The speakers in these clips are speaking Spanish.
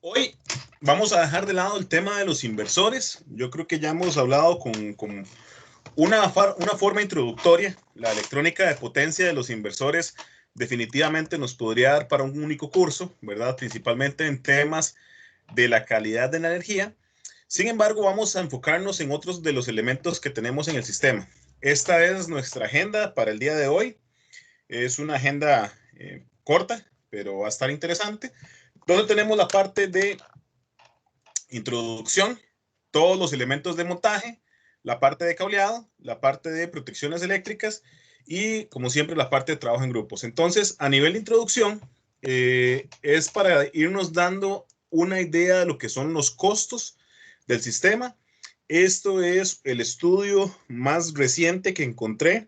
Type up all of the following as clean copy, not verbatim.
Hoy vamos a dejar de lado el tema de los inversores. Yo creo que ya hemos hablado con una forma introductoria. La electrónica de potencia de los inversores definitivamente nos podría dar para un único curso, ¿verdad? Principalmente en temas de la calidad de la energía. Sin embargo, vamos a enfocarnos en otros de los elementos que tenemos en el sistema. Esta es nuestra agenda para el día de hoy. Es una agenda corta, pero va a estar interesante, donde tenemos la parte de introducción, todos los elementos de montaje, la parte de cableado, la parte de protecciones eléctricas y, como siempre, la parte de trabajo en grupos. Entonces, a nivel de introducción, es para irnos dando una idea de lo que son los costos del sistema. Esto es el estudio más reciente que encontré.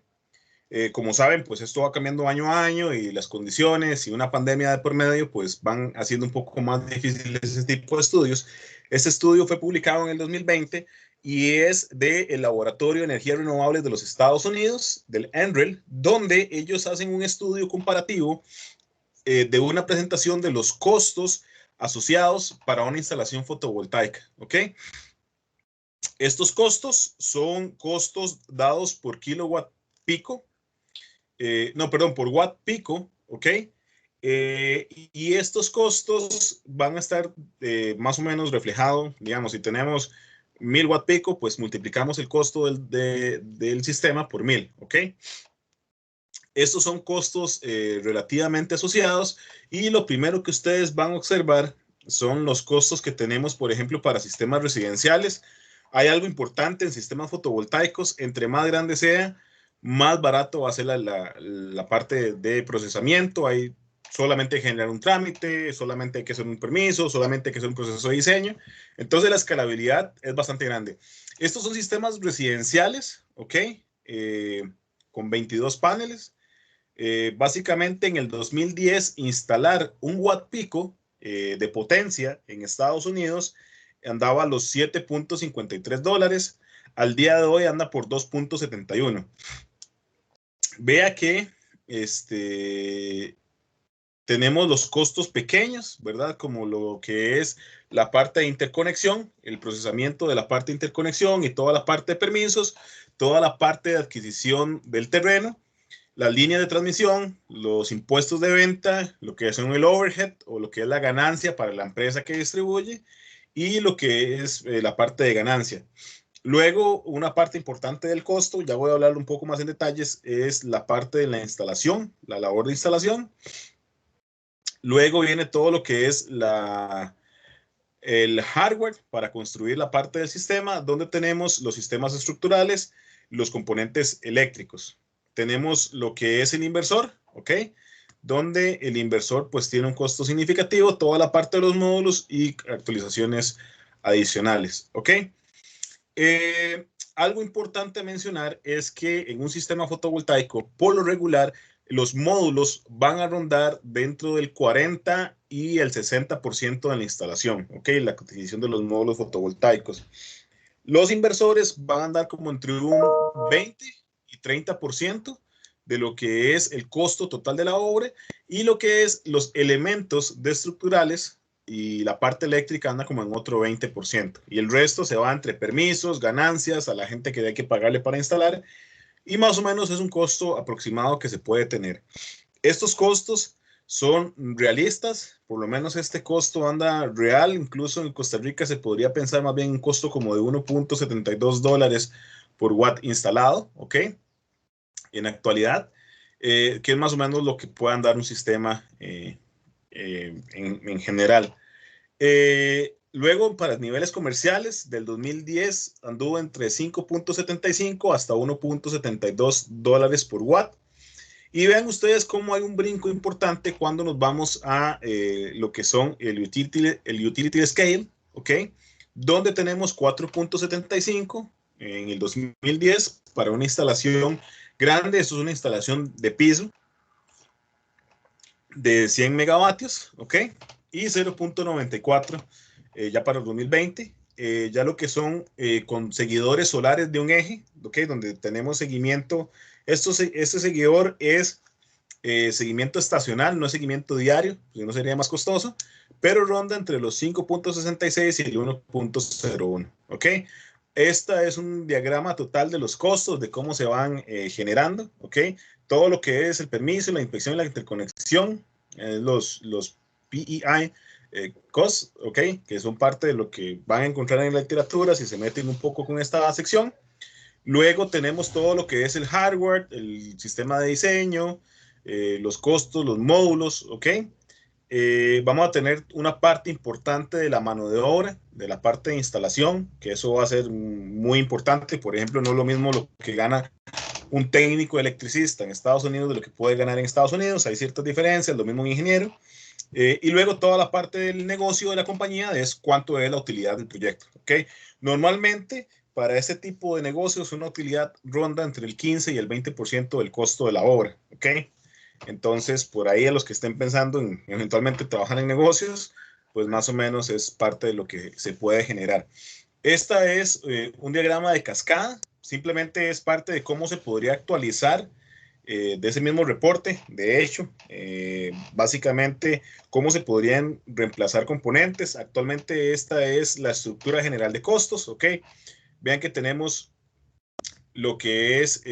Como saben, pues esto va cambiando año a año y las condiciones y una pandemia de por medio, pues van haciendo un poco más difíciles ese tipo de estudios. Este estudio fue publicado en el 2020 y es del Laboratorio de Energías Renovables de los Estados Unidos, del NREL, donde ellos hacen un estudio comparativo de una presentación de los costos asociados para una instalación fotovoltaica, ¿ok? Estos costos son costos dados por kilowatt pico, no, perdón, por watt pico, ¿ok? Y estos costos van a estar más o menos reflejados, digamos, si tenemos 1000 watt pico, pues multiplicamos el costo del sistema por 1000, ¿ok? Estos son costos relativamente asociados y lo primero que ustedes van a observar son los costos que tenemos, por ejemplo, para sistemas residenciales. Hay algo importante en sistemas fotovoltaicos, entre más grande sea, más barato va a ser la parte de procesamiento. Hay solamente hay que generar un trámite, solamente hay que hacer un permiso, solamente hay que hacer un proceso de diseño. Entonces la escalabilidad es bastante grande. Estos son sistemas residenciales, ¿ok? Con 22 paneles. Básicamente en el 2010 instalar un watt pico de potencia en Estados Unidos andaba a los $7.53. Al día de hoy anda por 2.71. Vea que tenemos los costos pequeños, ¿verdad? Como lo que es la parte de interconexión, el procesamiento de la parte de interconexión y toda la parte de permisos, toda la parte de adquisición del terreno, la línea de transmisión, los impuestos de venta, lo que son el overhead o lo que es la ganancia para la empresa que distribuye y lo que es la parte de ganancia. Luego, una parte importante del costo, ya voy a hablar un poco más en detalles, es la parte de la instalación, la labor de instalación. Luego viene todo lo que es el hardware para construir la parte del sistema, donde tenemos los sistemas estructurales, los componentes eléctricos. Tenemos lo que es el inversor, ¿ok? Donde el inversor pues tiene un costo significativo, toda la parte de los módulos y actualizaciones adicionales, ¿ok? Algo importante a mencionar es que en un sistema fotovoltaico, por lo regular, los módulos van a rondar dentro del 40 y el 60% de la instalación, ¿ok? La adquisición de los módulos fotovoltaicos. Los inversores van a andar como entre un 20 y 30% de lo que es el costo total de la obra y lo que es los elementos de estructurales y la parte eléctrica anda como en otro 20%. Y el resto se va entre permisos, ganancias, a la gente que hay que pagarle para instalar y más o menos es un costo aproximado que se puede tener. Estos costos son realistas, por lo menos este costo anda real, incluso en Costa Rica se podría pensar más bien un costo como de $1.72 por watt instalado, ¿ok? En actualidad, que es más o menos lo que puedan dar un sistema en general. Luego, para niveles comerciales, del 2010 anduvo entre 5.75 hasta $1.72 por watt. Y vean ustedes cómo hay un brinco importante cuando nos vamos a lo que son el utility scale, ¿ok? Donde tenemos 4.75 en el 2010 para una instalación grande. Esto es una instalación de piso de 100 megavatios, ¿ok? Y 0.94 ya para el 2020. Ya lo que son con seguidores solares de un eje, ¿ok? Donde tenemos seguimiento. Este seguidor es seguimiento estacional, no es seguimiento diario, si no sería más costoso, pero ronda entre los 5.66 y el 1.01, ¿ok? Esta es un diagrama total de los costos, de cómo se van generando, ¿ok? Todo lo que es el permiso, la inspección y la interconexión, los PEI costs, ¿ok? Que son parte de lo que van a encontrar en la literatura si se meten un poco con esta sección. Luego tenemos todo lo que es el hardware, el sistema de diseño, los costos, los módulos, ¿ok? Vamos a tener una parte importante de la mano de obra, de la parte de instalación, que eso va a ser muy importante. Por ejemplo, no es lo mismo lo que gana un técnico electricista en Estados Unidos de lo que puede ganar en Estados Unidos. Hay ciertas diferencias, lo mismo un ingeniero. Y luego toda la parte del negocio de la compañía es cuánto es la utilidad del proyecto, ¿ok? Normalmente, para este tipo de negocios, una utilidad ronda entre el 15 y el 20% del costo de la obra, ¿ok? Entonces, por ahí a los que estén pensando en eventualmente trabajar en negocios, pues más o menos es parte de lo que se puede generar. Esta es un diagrama de cascada, simplemente es parte de cómo se podría actualizar de ese mismo reporte. De hecho, básicamente, cómo se podrían reemplazar componentes. Actualmente esta es la estructura general de costos, ¿ok? Vean que tenemos lo que es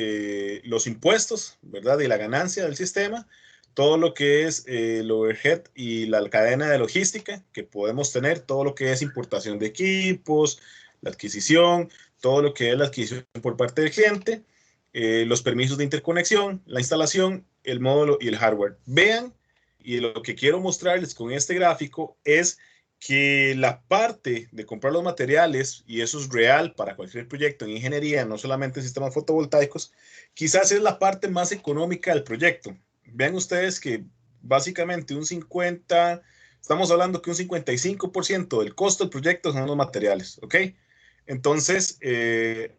los impuestos, ¿verdad? Y la ganancia del sistema, todo lo que es el overhead y la cadena de logística que podemos tener, todo lo que es importación de equipos, la adquisición, todo lo que es la adquisición por parte del cliente, los permisos de interconexión, la instalación, el módulo y el hardware. Vean, y lo que quiero mostrarles con este gráfico es que la parte de comprar los materiales, y eso es real para cualquier proyecto en ingeniería, no solamente en sistemas fotovoltaicos, quizás es la parte más económica del proyecto. Vean ustedes que básicamente estamos hablando que un 55% del costo del proyecto son los materiales, ¿ok? Entonces, este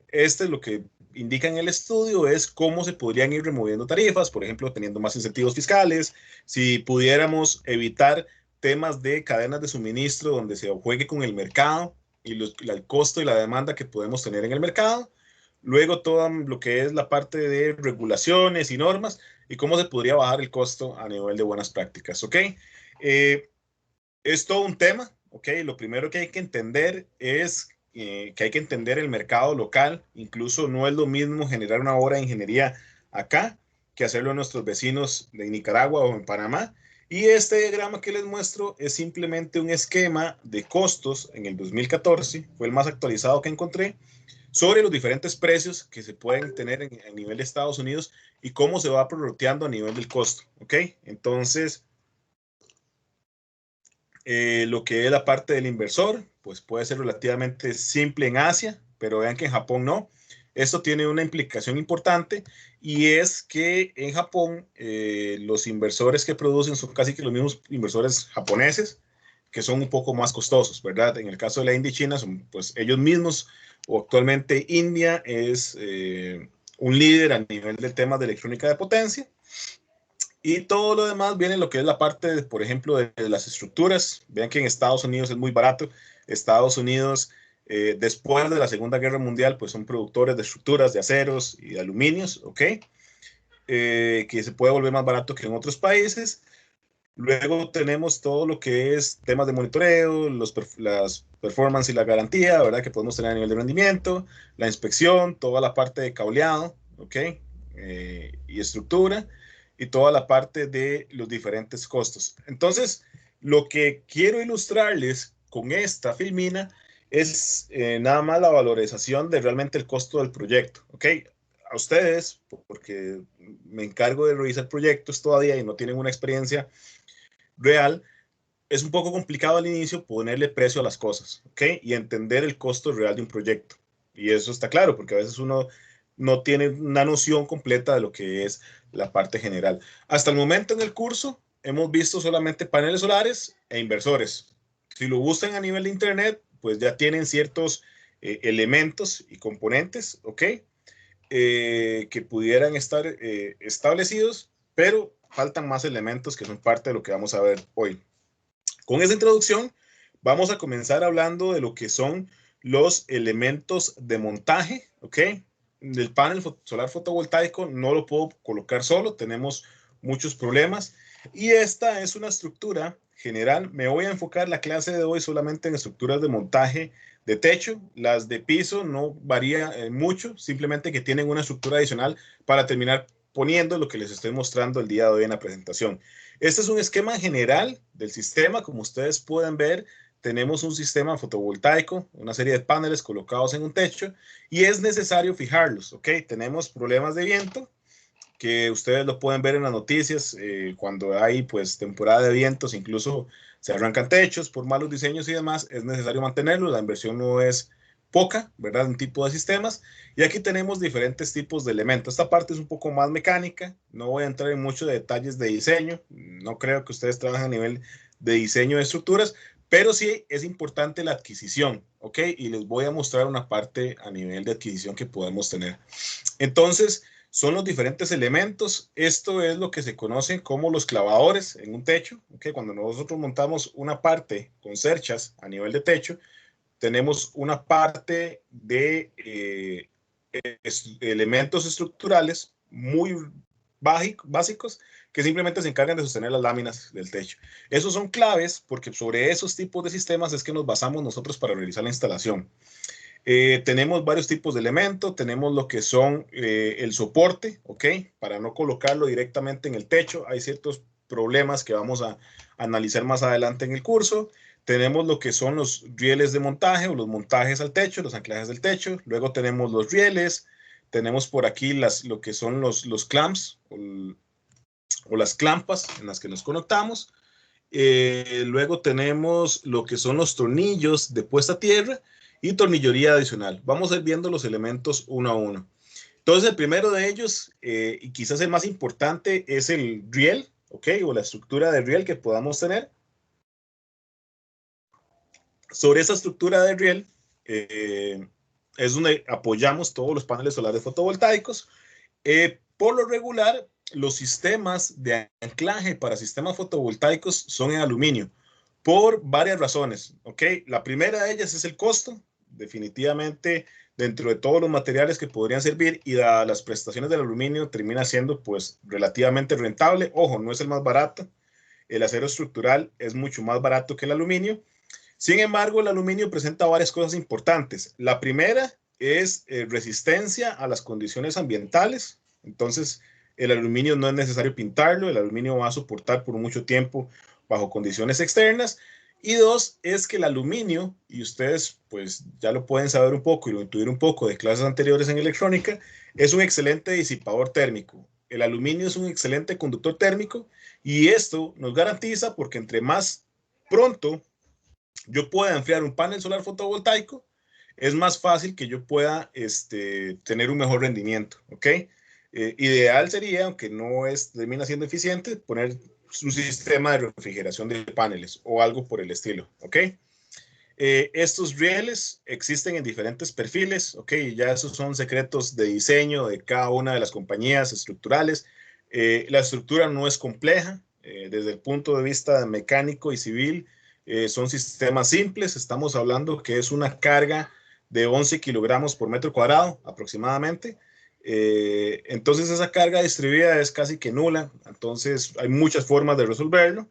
es lo que indica en el estudio, es cómo se podrían ir removiendo tarifas, por ejemplo, teniendo más incentivos fiscales, si pudiéramos evitar temas de cadenas de suministro donde se juegue con el mercado y el costo y la demanda que podemos tener en el mercado. Luego todo lo que es la parte de regulaciones y normas y cómo se podría bajar el costo a nivel de buenas prácticas, ¿ok? Es todo un tema, ¿ok? Lo primero que hay que entender es que hay que entender el mercado local. Incluso no es lo mismo generar una obra de ingeniería acá que hacerlo en nuestros vecinos de Nicaragua o en Panamá. Y este diagrama que les muestro es simplemente un esquema de costos en el 2014, fue el más actualizado que encontré, sobre los diferentes precios que se pueden tener a nivel de Estados Unidos y cómo se va prorrateando a nivel del costo, ¿ok? Entonces, lo que es la parte del inversor, pues puede ser relativamente simple en Asia, pero vean que en Japón no. Esto tiene una implicación importante y es que en Japón los inversores que producen son casi que los mismos inversores japoneses, que son un poco más costosos, ¿verdad? En el caso de la India y China, son pues ellos mismos, o actualmente India es un líder a nivel de temas de electrónica de potencia. Y todo lo demás viene en lo que es la parte, por ejemplo, de las estructuras. Vean que en Estados Unidos es muy barato. Estados Unidos, después de la Segunda Guerra Mundial, pues son productores de estructuras, de aceros y de aluminios, ¿ok? Que se puede volver más barato que en otros países. Luego tenemos todo lo que es temas de monitoreo, las performance y la garantía, ¿verdad? Que podemos tener a nivel de rendimiento, la inspección, toda la parte de cableado, ¿ok? Y estructura, y toda la parte de los diferentes costos. Entonces, lo que quiero ilustrarles con esta filmina es nada más la valorización de realmente el costo del proyecto, ¿ok? A ustedes, porque me encargo de revisar proyectos todavía y no tienen una experiencia real, es un poco complicado al inicio ponerle precio a las cosas, ¿ok? Y entender el costo real de un proyecto. Y eso está claro, porque a veces uno no tiene una noción completa de lo que es la parte general. Hasta el momento en el curso hemos visto solamente paneles solares e inversores. Si lo buscan a nivel de internet, pues ya tienen ciertos elementos y componentes, ¿ok? Que pudieran estar establecidos, pero faltan más elementos que son parte de lo que vamos a ver hoy. Con esa introducción, vamos a comenzar hablando de lo que son los elementos de montaje, ¿ok? Del panel solar fotovoltaico no lo puedo colocar solo, tenemos muchos problemas. Y esta es una estructura general. Me voy a enfocar la clase de hoy solamente en estructuras de montaje de techo. Las de piso no varía mucho, simplemente que tienen una estructura adicional para terminar poniendo lo que les estoy mostrando el día de hoy en la presentación. Este es un esquema general del sistema. Como ustedes pueden ver, tenemos un sistema fotovoltaico, una serie de paneles colocados en un techo y es necesario fijarlos, ¿ok? Tenemos problemas de viento que ustedes lo pueden ver en las noticias cuando hay pues temporada de vientos, incluso se arrancan techos por malos diseños y demás, es necesario mantenerlo, la inversión no es poca, ¿verdad? Un tipo de sistemas. Y aquí tenemos diferentes tipos de elementos. Esta parte es un poco más mecánica, no voy a entrar en muchos detalles de diseño, no creo que ustedes trabajen a nivel de diseño de estructuras, pero sí es importante la adquisición, ¿ok? Y les voy a mostrar una parte a nivel de adquisición que podemos tener. Entonces, son los diferentes elementos. Esto es lo que se conoce como los clavadores en un techo. ¿Okay? Cuando nosotros montamos una parte con cerchas a nivel de techo, tenemos una parte de elementos estructurales muy básicos que simplemente se encargan de sostener las láminas del techo. Esos son claves porque sobre esos tipos de sistemas es que nos basamos nosotros para realizar la instalación. Tenemos varios tipos de elementos, tenemos lo que son el soporte, ¿ok? Para no colocarlo directamente en el techo, hay ciertos problemas que vamos a analizar más adelante en el curso. Tenemos lo que son los rieles de montaje o los montajes al techo, los anclajes del techo. Luego tenemos los rieles, tenemos por aquí lo que son los clamps o las clampas en las que nos conectamos. Luego tenemos lo que son los tornillos de puesta a tierra y tornillería adicional. Vamos a ir viendo los elementos uno a uno. Entonces, el primero de ellos, y quizás el más importante, es el riel, ¿ok? O la estructura de riel que podamos tener. Sobre esa estructura de riel es donde apoyamos todos los paneles solares fotovoltaicos. Por lo regular, los sistemas de anclaje para sistemas fotovoltaicos son en aluminio por varias razones, ¿ok? La primera de ellas es el costo, definitivamente dentro de todos los materiales que podrían servir y las prestaciones del aluminio termina siendo pues relativamente rentable. Ojo, no es el más barato, el acero estructural es mucho más barato que el aluminio. Sin embargo, el aluminio presenta varias cosas importantes. La primera es resistencia a las condiciones ambientales. Entonces, el aluminio no es necesario pintarlo, el aluminio va a soportar por mucho tiempo bajo condiciones externas. Y dos, es que el aluminio, y ustedes pues ya lo pueden saber un poco y lo intuir un poco de clases anteriores en electrónica, es un excelente disipador térmico. El aluminio es un excelente conductor térmico y esto nos garantiza porque entre más pronto yo pueda enfriar un panel solar fotovoltaico, es más fácil que yo pueda tener un mejor rendimiento, ¿ok? Ideal sería, aunque no termina siendo eficiente, poner un sistema de refrigeración de paneles o algo por el estilo, ¿ok? Estos rieles existen en diferentes perfiles, ¿ok? Ya esos son secretos de diseño de cada una de las compañías estructurales. La estructura no es compleja, desde el punto de vista mecánico y civil, son sistemas simples. Estamos hablando que es una carga de 11 kilogramos por metro cuadrado aproximadamente. Entonces esa carga distribuida es casi que nula. Entonces hay muchas formas de resolverlo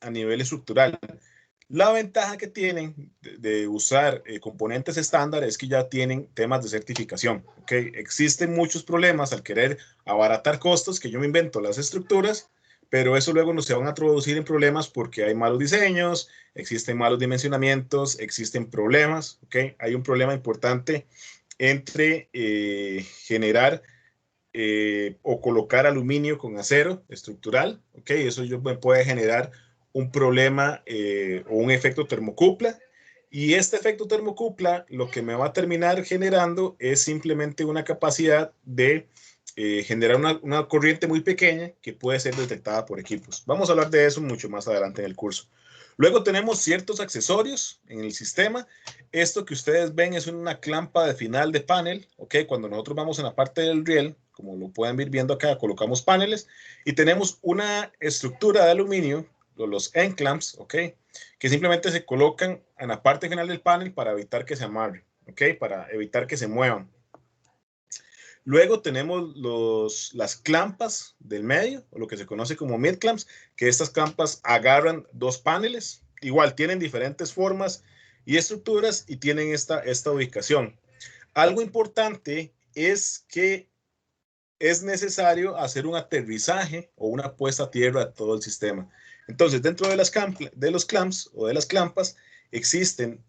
a nivel estructural. La ventaja que tienen de usar componentes estándar es que ya tienen temas de certificación. ¿Okay? Existen muchos problemas al querer abaratar costos, que yo me invento las estructuras, pero eso luego nos se van a traducir en problemas porque hay malos diseños, existen malos dimensionamientos, existen problemas. ¿Okay? Hay un problema importante entre generar o colocar aluminio con acero estructural. ¿Okay? Eso yo me puede generar un problema o un efecto termocupla. Y este efecto termocupla lo que me va a terminar generando es simplemente una capacidad de generar una corriente muy pequeña que puede ser detectada por equipos. Vamos a hablar de eso mucho más adelante en el curso. Luego tenemos ciertos accesorios en el sistema. Esto que ustedes ven es una clampa de final de panel. ¿Ok? Cuando nosotros vamos en la parte del riel, como lo pueden ir viendo acá, colocamos paneles y tenemos una estructura de aluminio, los end clamps, ¿ok? Que simplemente se colocan en la parte final del panel para evitar que se amarren, ¿ok? Para evitar que se muevan. Luego tenemos las clampas del medio, o lo que se conoce como mid clamps, que estas clampas agarran dos paneles. Igual tienen diferentes formas y estructuras y tienen esta ubicación. Algo importante es que es necesario hacer un aterrizaje o una puesta a tierra de todo el sistema. Entonces, dentro de los clamps o de las clampas existen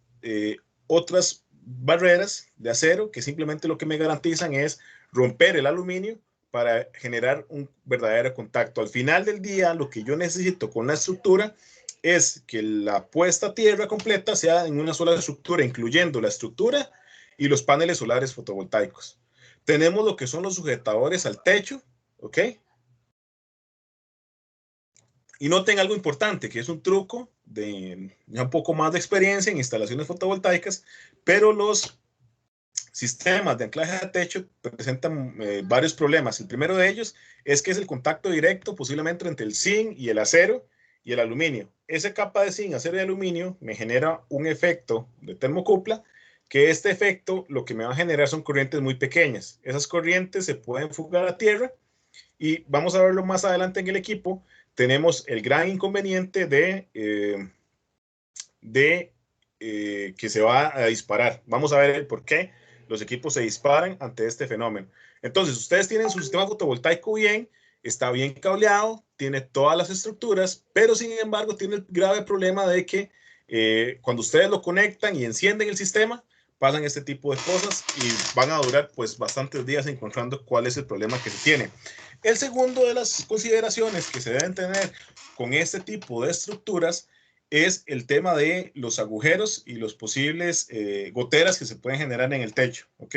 otras barreras de acero que simplemente lo que me garantizan es romper el aluminio para generar un verdadero contacto. Al final del día, lo que yo necesito con la estructura es que la puesta a tierra completa sea en una sola estructura, incluyendo la estructura y los paneles solares fotovoltaicos. Tenemos lo que son los sujetadores al techo, ¿ok? Y noten algo importante, que es un truco de un poco más de experiencia en instalaciones fotovoltaicas, pero los sistemas de anclaje a techo presentan varios problemas. El primero de ellos es que es el contacto directo posiblemente entre el zinc y el acero y el aluminio. Esa capa de zinc, acero y aluminio me genera un efecto de termocupla, que este efecto lo que me va a generar son corrientes muy pequeñas. Esas corrientes se pueden fugar a tierra y vamos a verlo más adelante en el equipo. Tenemos el gran inconveniente que se va a disparar. Vamos a ver el por qué los equipos se disparan ante este fenómeno. Entonces, ustedes tienen su sistema fotovoltaico bien, está bien cableado, tiene todas las estructuras, pero sin embargo tiene el grave problema de que cuando ustedes lo conectan y encienden el sistema, pasan este tipo de cosas y van a durar pues bastantes días encontrando cuál es el problema que se tiene. El segundo de las consideraciones que se deben tener con este tipo de estructuras es el tema de los agujeros y los posibles goteras que se pueden generar en el techo, ¿ok?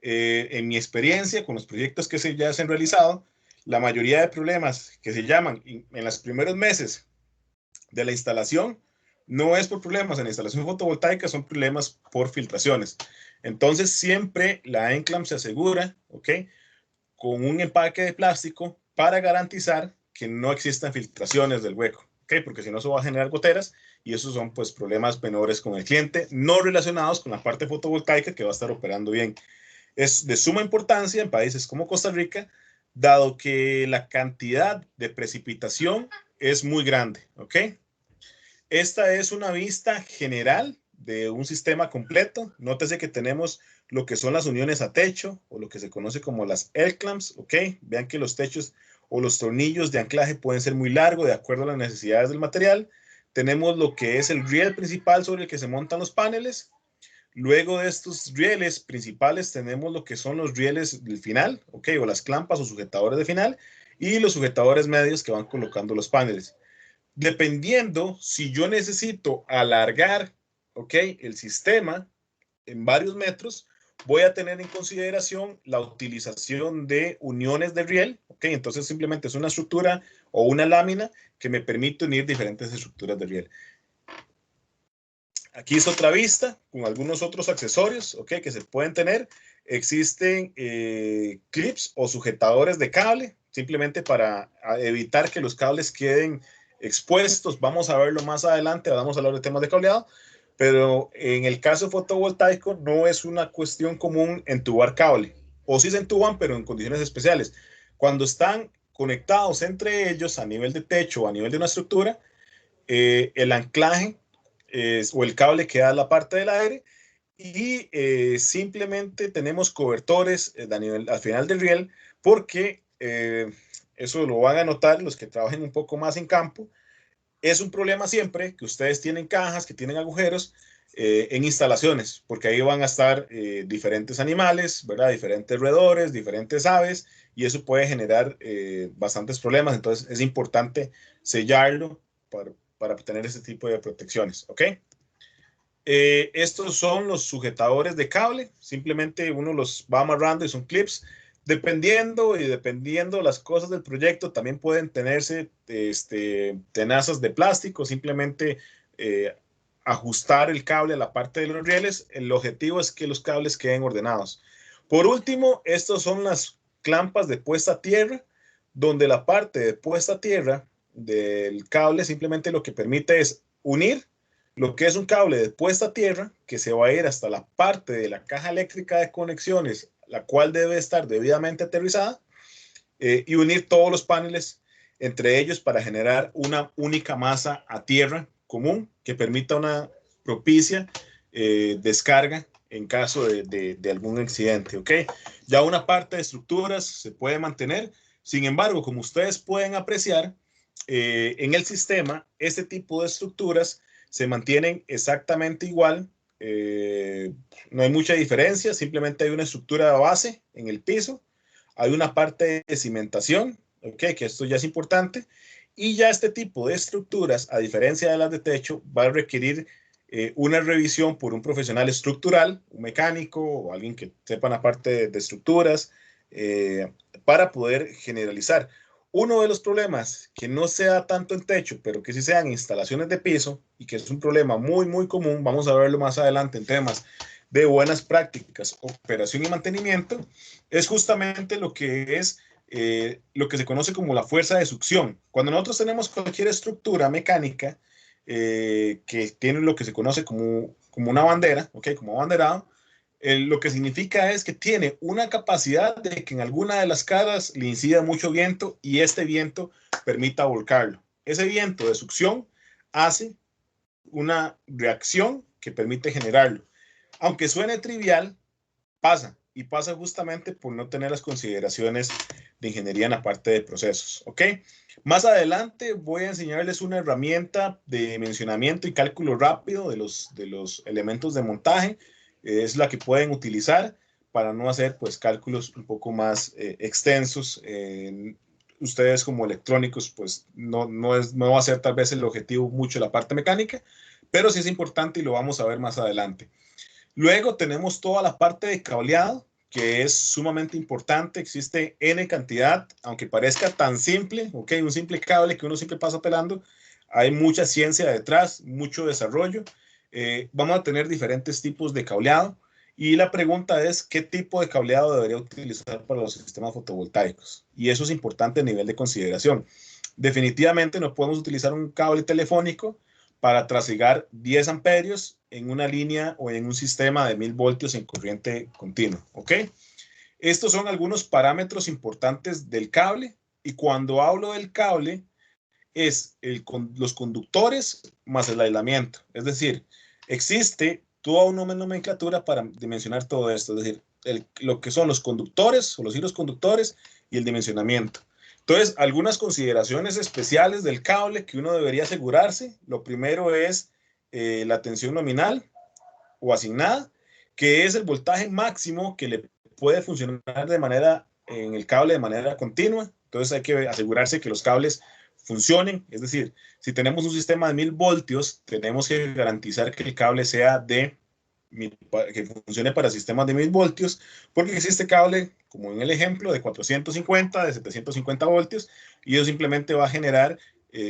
En mi experiencia con los proyectos que ya se han realizado, la mayoría de problemas que se llaman en los primeros meses de la instalación no es por problemas en la instalación fotovoltaica, son problemas por filtraciones. Entonces, siempre la ENCLAM se asegura, ¿ok?, con un empaque de plástico para garantizar que no existan filtraciones del hueco, ¿ok? Porque si no, eso va a generar goteras y esos son pues problemas menores con el cliente, no relacionados con la parte fotovoltaica que va a estar operando bien. Es de suma importancia en países como Costa Rica, dado que la cantidad de precipitación es muy grande, ¿ok? Esta es una vista general de un sistema completo. Nótese que tenemos lo que son las uniones a techo o lo que se conoce como las L-clamps, ¿ok? Vean que los techos o los tornillos de anclaje pueden ser muy largos de acuerdo a las necesidades del material. Tenemos lo que es el riel principal sobre el que se montan los paneles. Luego de estos rieles principales tenemos lo que son los rieles del final, ¿ok? O las clampas o sujetadores de final y los sujetadores medios que van colocando los paneles. Dependiendo si yo necesito alargar, ¿ok?, el sistema en varios metros, voy a tener en consideración la utilización de uniones de riel, ¿ok? Entonces simplemente es una estructura o una lámina que me permite unir diferentes estructuras de riel. Aquí es otra vista con algunos otros accesorios, ¿ok?, que se pueden tener. Existen clips o sujetadores de cable, simplemente para evitar que los cables queden expuestos. Vamos a verlo más adelante, vamos a hablar de temas de cableado, pero en el caso fotovoltaico no es una cuestión común entubar cable, o sí se entuban, pero en condiciones especiales. Cuando están conectados entre ellos a nivel de techo o a nivel de una estructura, el anclaje o el cable queda en la parte del aire y simplemente tenemos cobertores al final del riel porque eso lo van a notar los que trabajen un poco más en campo. Es un problema siempre que ustedes tienen cajas, que tienen agujeros en instalaciones, porque ahí van a estar diferentes animales, ¿verdad? Diferentes roedores, diferentes aves, y eso puede generar bastantes problemas. Entonces es importante sellarlo para obtener este tipo de protecciones, ¿ok? Estos son los sujetadores de cable, simplemente uno los va amarrando y son clips. Dependiendo las cosas del proyecto, también pueden tenerse tenazas de plástico, simplemente ajustar el cable a la parte de los rieles. El objetivo es que los cables queden ordenados. Por último, estos son las clampas de puesta a tierra, donde la parte de puesta a tierra del cable simplemente lo que permite es unir lo que es un cable de puesta a tierra que se va a ir hasta la parte de la caja eléctrica de conexiones la cual debe estar debidamente aterrizada, y unir todos los paneles entre ellos para generar una única masa a tierra común que permita una propicia descarga en caso de algún accidente, ¿ok? Ya una parte de estructuras se puede mantener. Sin embargo, como ustedes pueden apreciar, en el sistema, este tipo de estructuras se mantienen exactamente igual. No hay mucha diferencia, simplemente hay una estructura de base en el piso, hay una parte de cimentación, ¿ok? Que esto ya es importante, y ya este tipo de estructuras, a diferencia de las de techo, va a requerir una revisión por un profesional estructural, un mecánico o alguien que sepa la parte de estructuras, para poder generalizar. Uno de los problemas que no sea tanto en techo, pero que sí sean instalaciones de piso, y que es un problema muy, muy común, vamos a verlo más adelante en temas de buenas prácticas, operación y mantenimiento, es justamente lo que se conoce como la fuerza de succión. Cuando nosotros tenemos cualquier estructura mecánica que tiene lo que se conoce como una bandera, ¿okay? Como abanderado, lo que significa es que tiene una capacidad de que en alguna de las caras le incida mucho viento y este viento permita volcarlo. Ese viento de succión hace una reacción que permite generarlo. Aunque suene trivial, pasa, y pasa justamente por no tener las consideraciones de ingeniería en la parte de procesos, ¿ok? Más adelante voy a enseñarles una herramienta de dimensionamiento y cálculo rápido de los elementos de montaje. Es la que pueden utilizar para no hacer pues cálculos un poco más extensos. Ustedes como electrónicos pues no va a ser tal vez el objetivo mucho la parte mecánica, pero sí es importante y lo vamos a ver más adelante. Luego tenemos toda la parte de cableado, que es sumamente importante. Existe N cantidad, aunque parezca tan simple, ¿ok? Un simple cable que uno siempre pasa pelando. Hay mucha ciencia detrás, mucho desarrollo. Vamos a tener diferentes tipos de cableado. Y la pregunta es, ¿qué tipo de cableado debería utilizar para los sistemas fotovoltaicos? Y eso es importante a nivel de consideración. Definitivamente no podemos utilizar un cable telefónico para trasigar 10 amperios en una línea o en un sistema de 1000 voltios en corriente continua, ¿ok? Estos son algunos parámetros importantes del cable, y cuando hablo del cable es los conductores más el aislamiento. Es decir, existe toda una nomenclatura para dimensionar todo esto, es decir, lo que son los conductores o los hilos conductores y el dimensionamiento. Entonces, algunas consideraciones especiales del cable que uno debería asegurarse. Lo primero es la tensión nominal o asignada, que es el voltaje máximo que le puede funcionar en el cable de manera continua. Entonces hay que asegurarse que los cables funcionen. Es decir, si tenemos un sistema de 1000 voltios, tenemos que garantizar que el cable sea que funcione para sistemas de 1000 voltios, porque existe cable, como en el ejemplo, de 450, de 750 voltios, y eso simplemente va a generar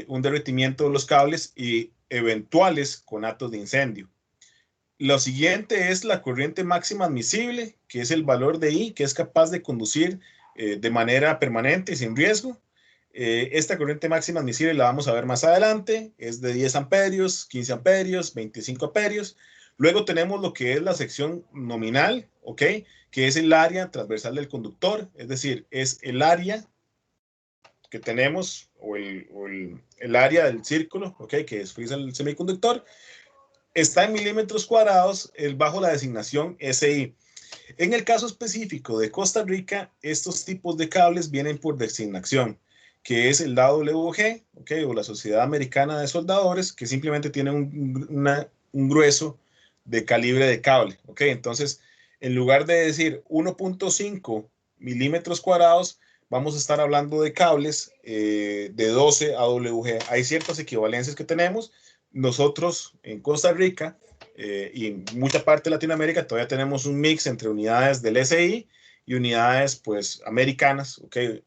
un derretimiento de los cables y eventuales conatos de incendio. Lo siguiente es la corriente máxima admisible, que es el valor de I, que es capaz de conducir de manera permanente y sin riesgo. Esta corriente máxima admisible la vamos a ver más adelante, es de 10 amperios, 15 amperios, 25 amperios. Luego tenemos lo que es la sección nominal, ¿ok? Que es el área transversal del conductor, es decir, es el área que tenemos o el área del círculo, ¿ok? Que es el semiconductor. Está en milímetros cuadrados bajo la designación SI. En el caso específico de Costa Rica, estos tipos de cables vienen por designación, que es el AWG, ¿okay? O la Sociedad Americana de Soldadores, que simplemente tiene un grueso de calibre de cable, ¿okay? Entonces, en lugar de decir 1.5 milímetros cuadrados, vamos a estar hablando de cables de 12 AWG. Hay ciertas equivalencias que tenemos. Nosotros en Costa Rica y en mucha parte de Latinoamérica todavía tenemos un mix entre unidades del SI y unidades pues americanas, ¿okay?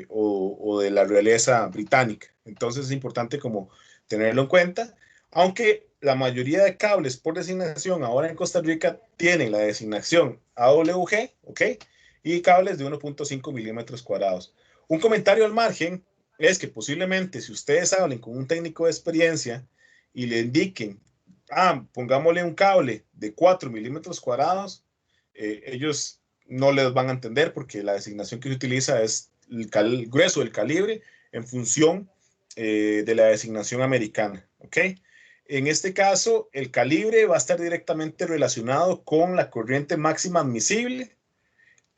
O de la realeza británica. Entonces es importante como tenerlo en cuenta, aunque la mayoría de cables por designación ahora en Costa Rica tienen la designación AWG, ¿ok? Y cables de 1.5 milímetros cuadrados. Un comentario al margen es que posiblemente si ustedes hablen con un técnico de experiencia y le indiquen, pongámosle un cable de 4 milímetros cuadrados, ellos no les van a entender porque la designación que se utiliza es el grueso del calibre en función de la designación americana, ¿ok? En este caso, el calibre va a estar directamente relacionado con la corriente máxima admisible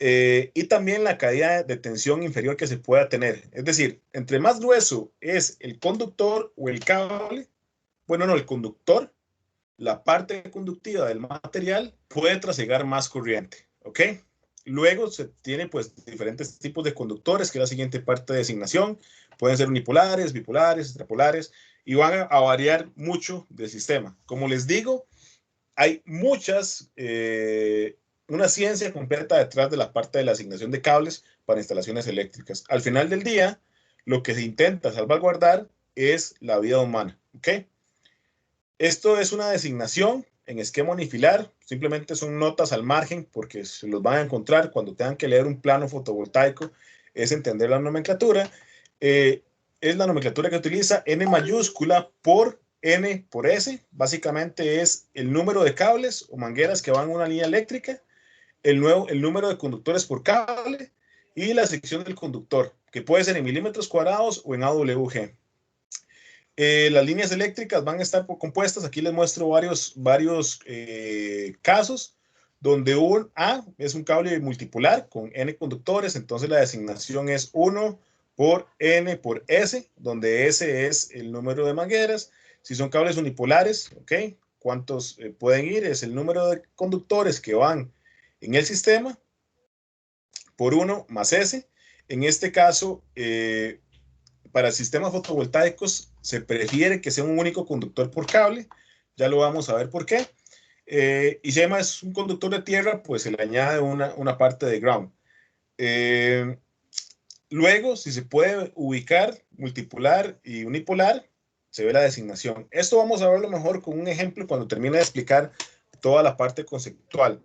y también la caída de tensión inferior que se pueda tener. Es decir, entre más grueso es el conductor o el cable, bueno, no, el conductor, la parte conductiva del material puede trasegar más corriente, ¿ok? Luego se tiene pues diferentes tipos de conductores, que es la siguiente parte de designación. Pueden ser unipolares, bipolares, extrapolares, y van a variar mucho del sistema. Como les digo, hay una ciencia completa detrás de la parte de la asignación de cables para instalaciones eléctricas. Al final del día, lo que se intenta salvaguardar es la vida humana, ¿ok? Esto es una designación en esquema unifilar, simplemente son notas al margen porque se los van a encontrar cuando tengan que leer un plano fotovoltaico, es entender la nomenclatura. Es la nomenclatura que utiliza N mayúscula por N por S, básicamente es el número de cables o mangueras que van en una línea eléctrica, el número de conductores por cable y la sección del conductor, que puede ser en milímetros cuadrados o en AWG. Las líneas eléctricas van a estar compuestas, aquí les muestro varios casos, donde un A es un cable multipolar con N conductores, entonces la designación es 1 por N por S, donde S es el número de mangueras. Si son cables unipolares, ¿ok? ¿Cuántos pueden ir? Es el número de conductores que van en el sistema por 1 más S. En este caso, para sistemas fotovoltaicos se prefiere que sea un único conductor por cable, ya lo vamos a ver por qué. Y si además es un conductor de tierra, pues se le añade una parte de ground. Luego, si se puede ubicar multipolar y unipolar, se ve la designación. Esto vamos a verlo mejor con un ejemplo cuando termine de explicar toda la parte conceptual.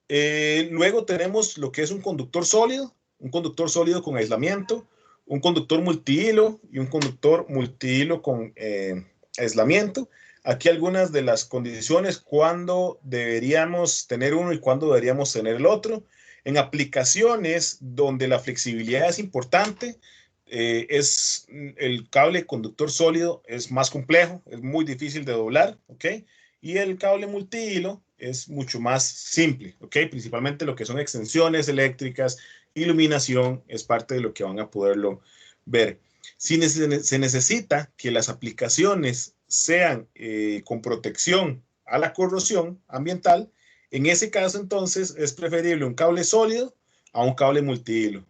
Luego tenemos lo que es un conductor sólido con aislamiento, un conductor multihilo y un conductor multihilo con aislamiento. Aquí algunas de las condiciones cuando deberíamos tener uno y cuando deberíamos tener el otro. En aplicaciones donde la flexibilidad es importante, el cable conductor sólido es más complejo, es muy difícil de doblar, ¿ok? Y el cable multihilo es mucho más simple, ¿ok? Principalmente lo que son extensiones eléctricas, iluminación, es parte de lo que van a poderlo ver. Si se necesita que las aplicaciones sean con protección a la corrosión ambiental, en ese caso entonces es preferible un cable sólido a un cable multihilo.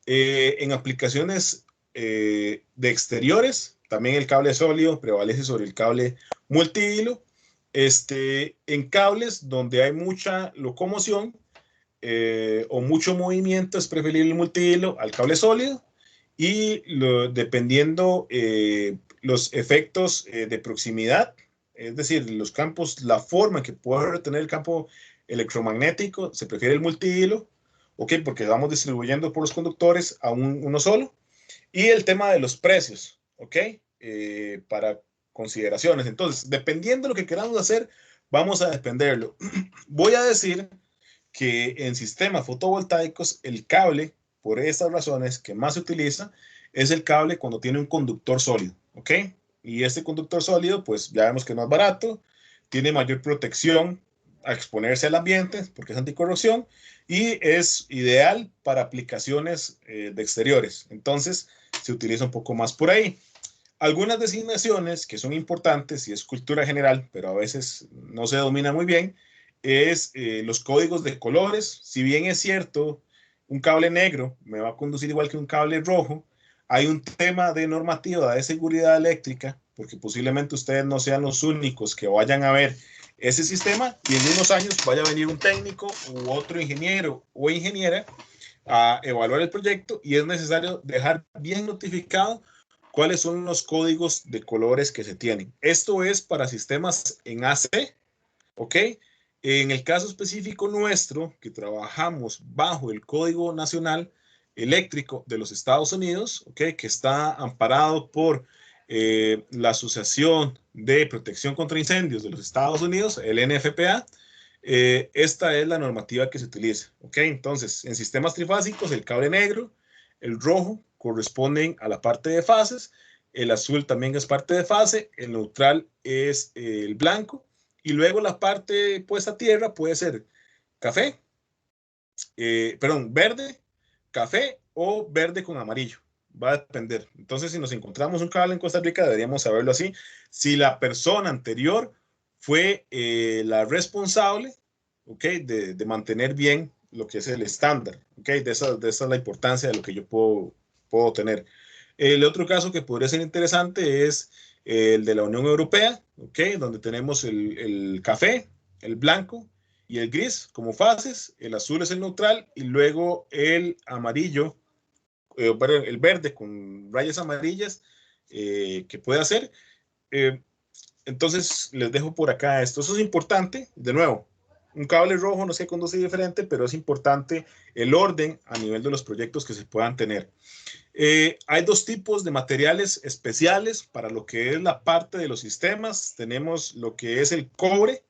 En aplicaciones de exteriores, también el cable sólido prevalece sobre el cable multihilo. En cables donde hay mucha locomoción o mucho movimiento, es preferible el multihilo al cable sólido. Y dependiendo los efectos de proximidad, es decir, los campos, la forma que puede retener el campo electromagnético, se prefiere el multihilo, ¿ok? Porque vamos distribuyendo por los conductores a uno solo. Y el tema de los precios, ¿ok? Para consideraciones. Entonces, dependiendo de lo que queramos hacer, vamos a dependerlo. Voy a decir que en sistemas fotovoltaicos el cable, por estas razones que más se utiliza, es el cable cuando tiene un conductor sólido, ¿ok? Y este conductor sólido, pues ya vemos que no es barato, tiene mayor protección a exponerse al ambiente porque es anticorrosión y es ideal para aplicaciones de exteriores. Entonces, se utiliza un poco más por ahí. Algunas designaciones que son importantes y es cultura general, pero a veces no se domina muy bien, es los códigos de colores. Si bien es cierto, un cable negro me va a conducir igual que un cable rojo, hay un tema de normativa de seguridad eléctrica, porque posiblemente ustedes no sean los únicos que vayan a ver ese sistema y en unos años vaya a venir un técnico u otro ingeniero o ingeniera a evaluar el proyecto y es necesario dejar bien notificado cuáles son los códigos de colores que se tienen. Esto es para sistemas en AC, ¿ok? En el caso específico nuestro, que trabajamos bajo el Código Nacional Eléctrico de los Estados Unidos, ¿ok? Que está amparado por la Asociación de Protección contra Incendios de los Estados Unidos, el NFPA, Esta es la normativa que se utiliza. ¿Ok? Entonces, en sistemas trifásicos, el cable negro, el rojo corresponden a la parte de fases, el azul también es parte de fase, el neutral es el blanco, y luego la parte puesta a tierra puede ser café, verde, café o verde con amarillo. Va a depender. Entonces, si nos encontramos un cable en Costa Rica, deberíamos saberlo así. Si la persona anterior fue la responsable, ¿ok? De mantener bien lo que es el estándar, ¿ok? De esa es la importancia de lo que yo puedo tener. El otro caso que podría ser interesante es el de la Unión Europea, ¿ok? Donde tenemos el café, el blanco y el gris como fases, el azul es el neutral y luego el amarillo, el verde con rayas amarillas que puede hacer. Eh, entonces les dejo por acá esto. Eso es importante, de nuevo. Un cable rojo no se conduce diferente, pero es importante el orden a nivel de los proyectos que se puedan tener. Hay dos tipos de materiales especiales para lo que es la parte de los sistemas. Tenemos lo que es el cobre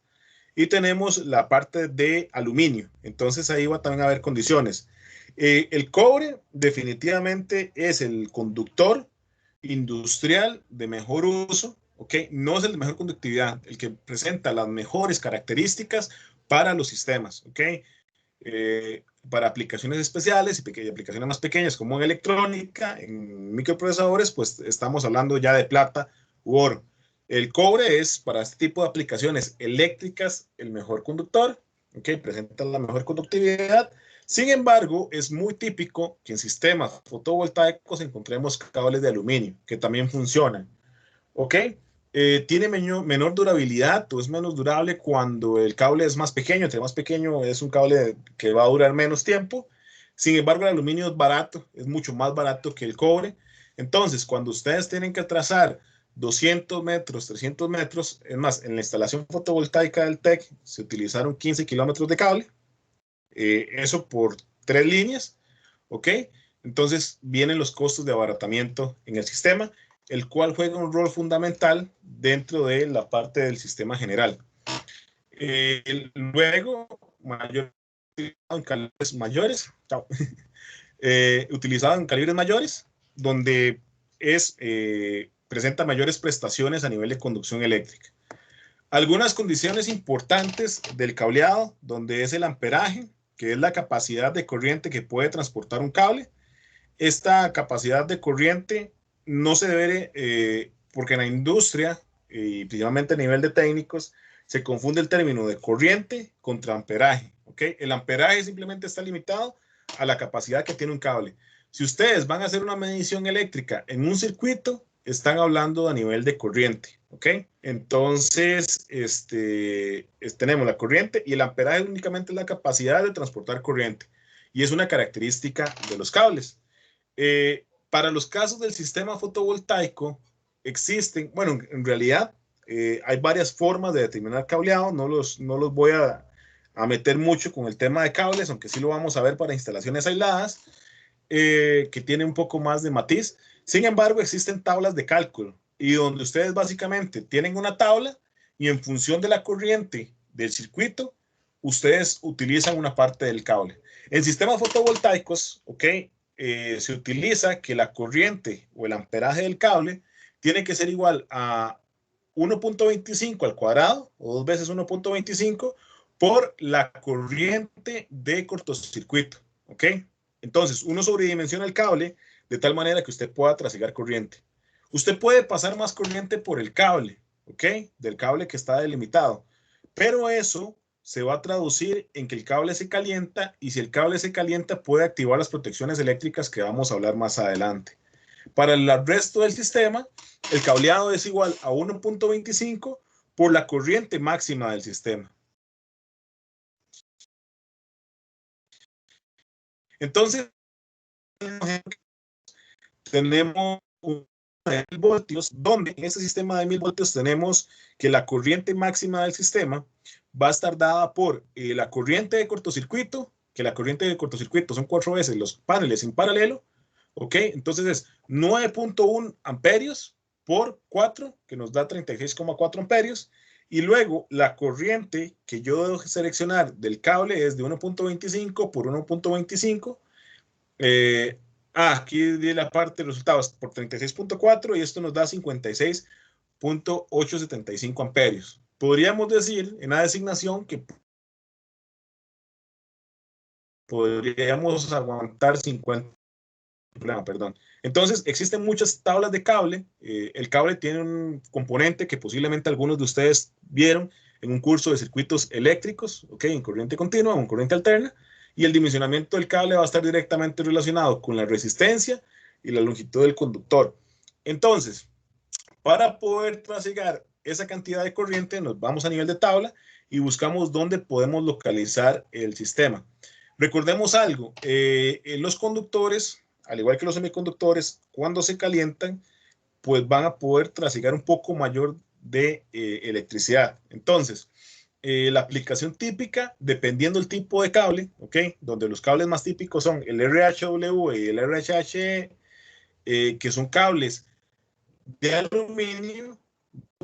y tenemos la parte de aluminio. Entonces ahí va también a haber condiciones. El cobre definitivamente es el conductor industrial de mejor uso, ¿ok? No es el de mejor conductividad, el que presenta las mejores características para los sistemas, ¿ok? Para aplicaciones especiales y aplicaciones más pequeñas como en electrónica, en microprocesadores, pues estamos hablando ya de plata u oro. El cobre es para este tipo de aplicaciones eléctricas el mejor conductor, ¿ok? Presenta la mejor conductividad. Sin embargo, es muy típico que en sistemas fotovoltaicos encontremos cables de aluminio que también funcionan, ¿ok? Tiene menor durabilidad o es menos durable cuando el cable es más pequeño. Entre más pequeño es un cable que va a durar menos tiempo. Sin embargo, el aluminio es barato, es mucho más barato que el cobre. Entonces, cuando ustedes tienen que trazar 200 metros, 300 metros, es más, en la instalación fotovoltaica del TEC se utilizaron 15 kilómetros de cable, eso por 3 líneas, ¿ok? Entonces vienen los costos de abaratamiento en el sistema, el cual juega un rol fundamental dentro de la parte del sistema general. Luego, mayor en calibres mayores, utilizado en calibres mayores, donde presenta mayores prestaciones a nivel de conducción eléctrica. Algunas condiciones importantes del cableado, donde es el amperaje, que es la capacidad de corriente que puede transportar un cable. Esta capacidad de corriente no se debe, porque en la industria, y principalmente a nivel de técnicos, se confunde el término de corriente contra amperaje. ¿Okay? El amperaje simplemente está limitado a la capacidad que tiene un cable. Si ustedes van a hacer una medición eléctrica en un circuito, están hablando a nivel de corriente. ¿Ok? Entonces, tenemos la corriente y el amperaje únicamente es la capacidad de transportar corriente. Y es una característica de los cables. Para los casos del sistema fotovoltaico, existen, bueno, en realidad hay varias formas de determinar cableado, no los voy a meter mucho con el tema de cables, aunque sí lo vamos a ver para instalaciones aisladas, que tiene un poco más de matiz. Sin embargo, existen tablas de cálculo y donde ustedes básicamente tienen una tabla y en función de la corriente del circuito, ustedes utilizan una parte del cable. En sistemas fotovoltaicos, ¿ok? Se utiliza que la corriente o el amperaje del cable tiene que ser igual a 1.25 al cuadrado o 2 veces 1.25 por la corriente de cortocircuito, ¿ok? Entonces, uno sobredimensiona el cable de tal manera que usted pueda trasigar corriente. Usted puede pasar más corriente por el cable, ¿ok? Del cable que está delimitado, pero eso se va a traducir en que el cable se calienta y si el cable se calienta puede activar las protecciones eléctricas que vamos a hablar más adelante. Para el resto del sistema, el cableado es igual a 1.25 por la corriente máxima del sistema. Entonces, tenemos un de 1000 voltios, donde en este sistema de 1000 voltios tenemos que la corriente máxima del sistema va a estar dada por la corriente de cortocircuito, que la corriente de cortocircuito son 4 veces los paneles en paralelo, ¿ok? Entonces es 9.1 amperios por 4, que nos da 36,4 amperios, Y luego la corriente que yo debo seleccionar del cable es de 1.25 por 1.25. Aquí di la parte de resultados por 36.4 y esto nos da 56.875 amperios. Podríamos decir en la designación que podríamos aguantar 50. Perdón. Entonces, existen muchas tablas de cable. El cable tiene un componente que posiblemente algunos de ustedes vieron en un curso de circuitos eléctricos, ¿ok? En corriente continua o en corriente alterna. Y el dimensionamiento del cable va a estar directamente relacionado con la resistencia y la longitud del conductor. Entonces, para poder trasigar esa cantidad de corriente, nos vamos a nivel de tabla y buscamos dónde podemos localizar el sistema. Recordemos algo, los conductores, al igual que los semiconductores, cuando se calientan, pues van a poder trasigar un poco mayor de electricidad. Entonces, la aplicación típica, dependiendo del tipo de cable, ¿ok? Donde los cables más típicos son el RHW y el RHH, que son cables de aluminio,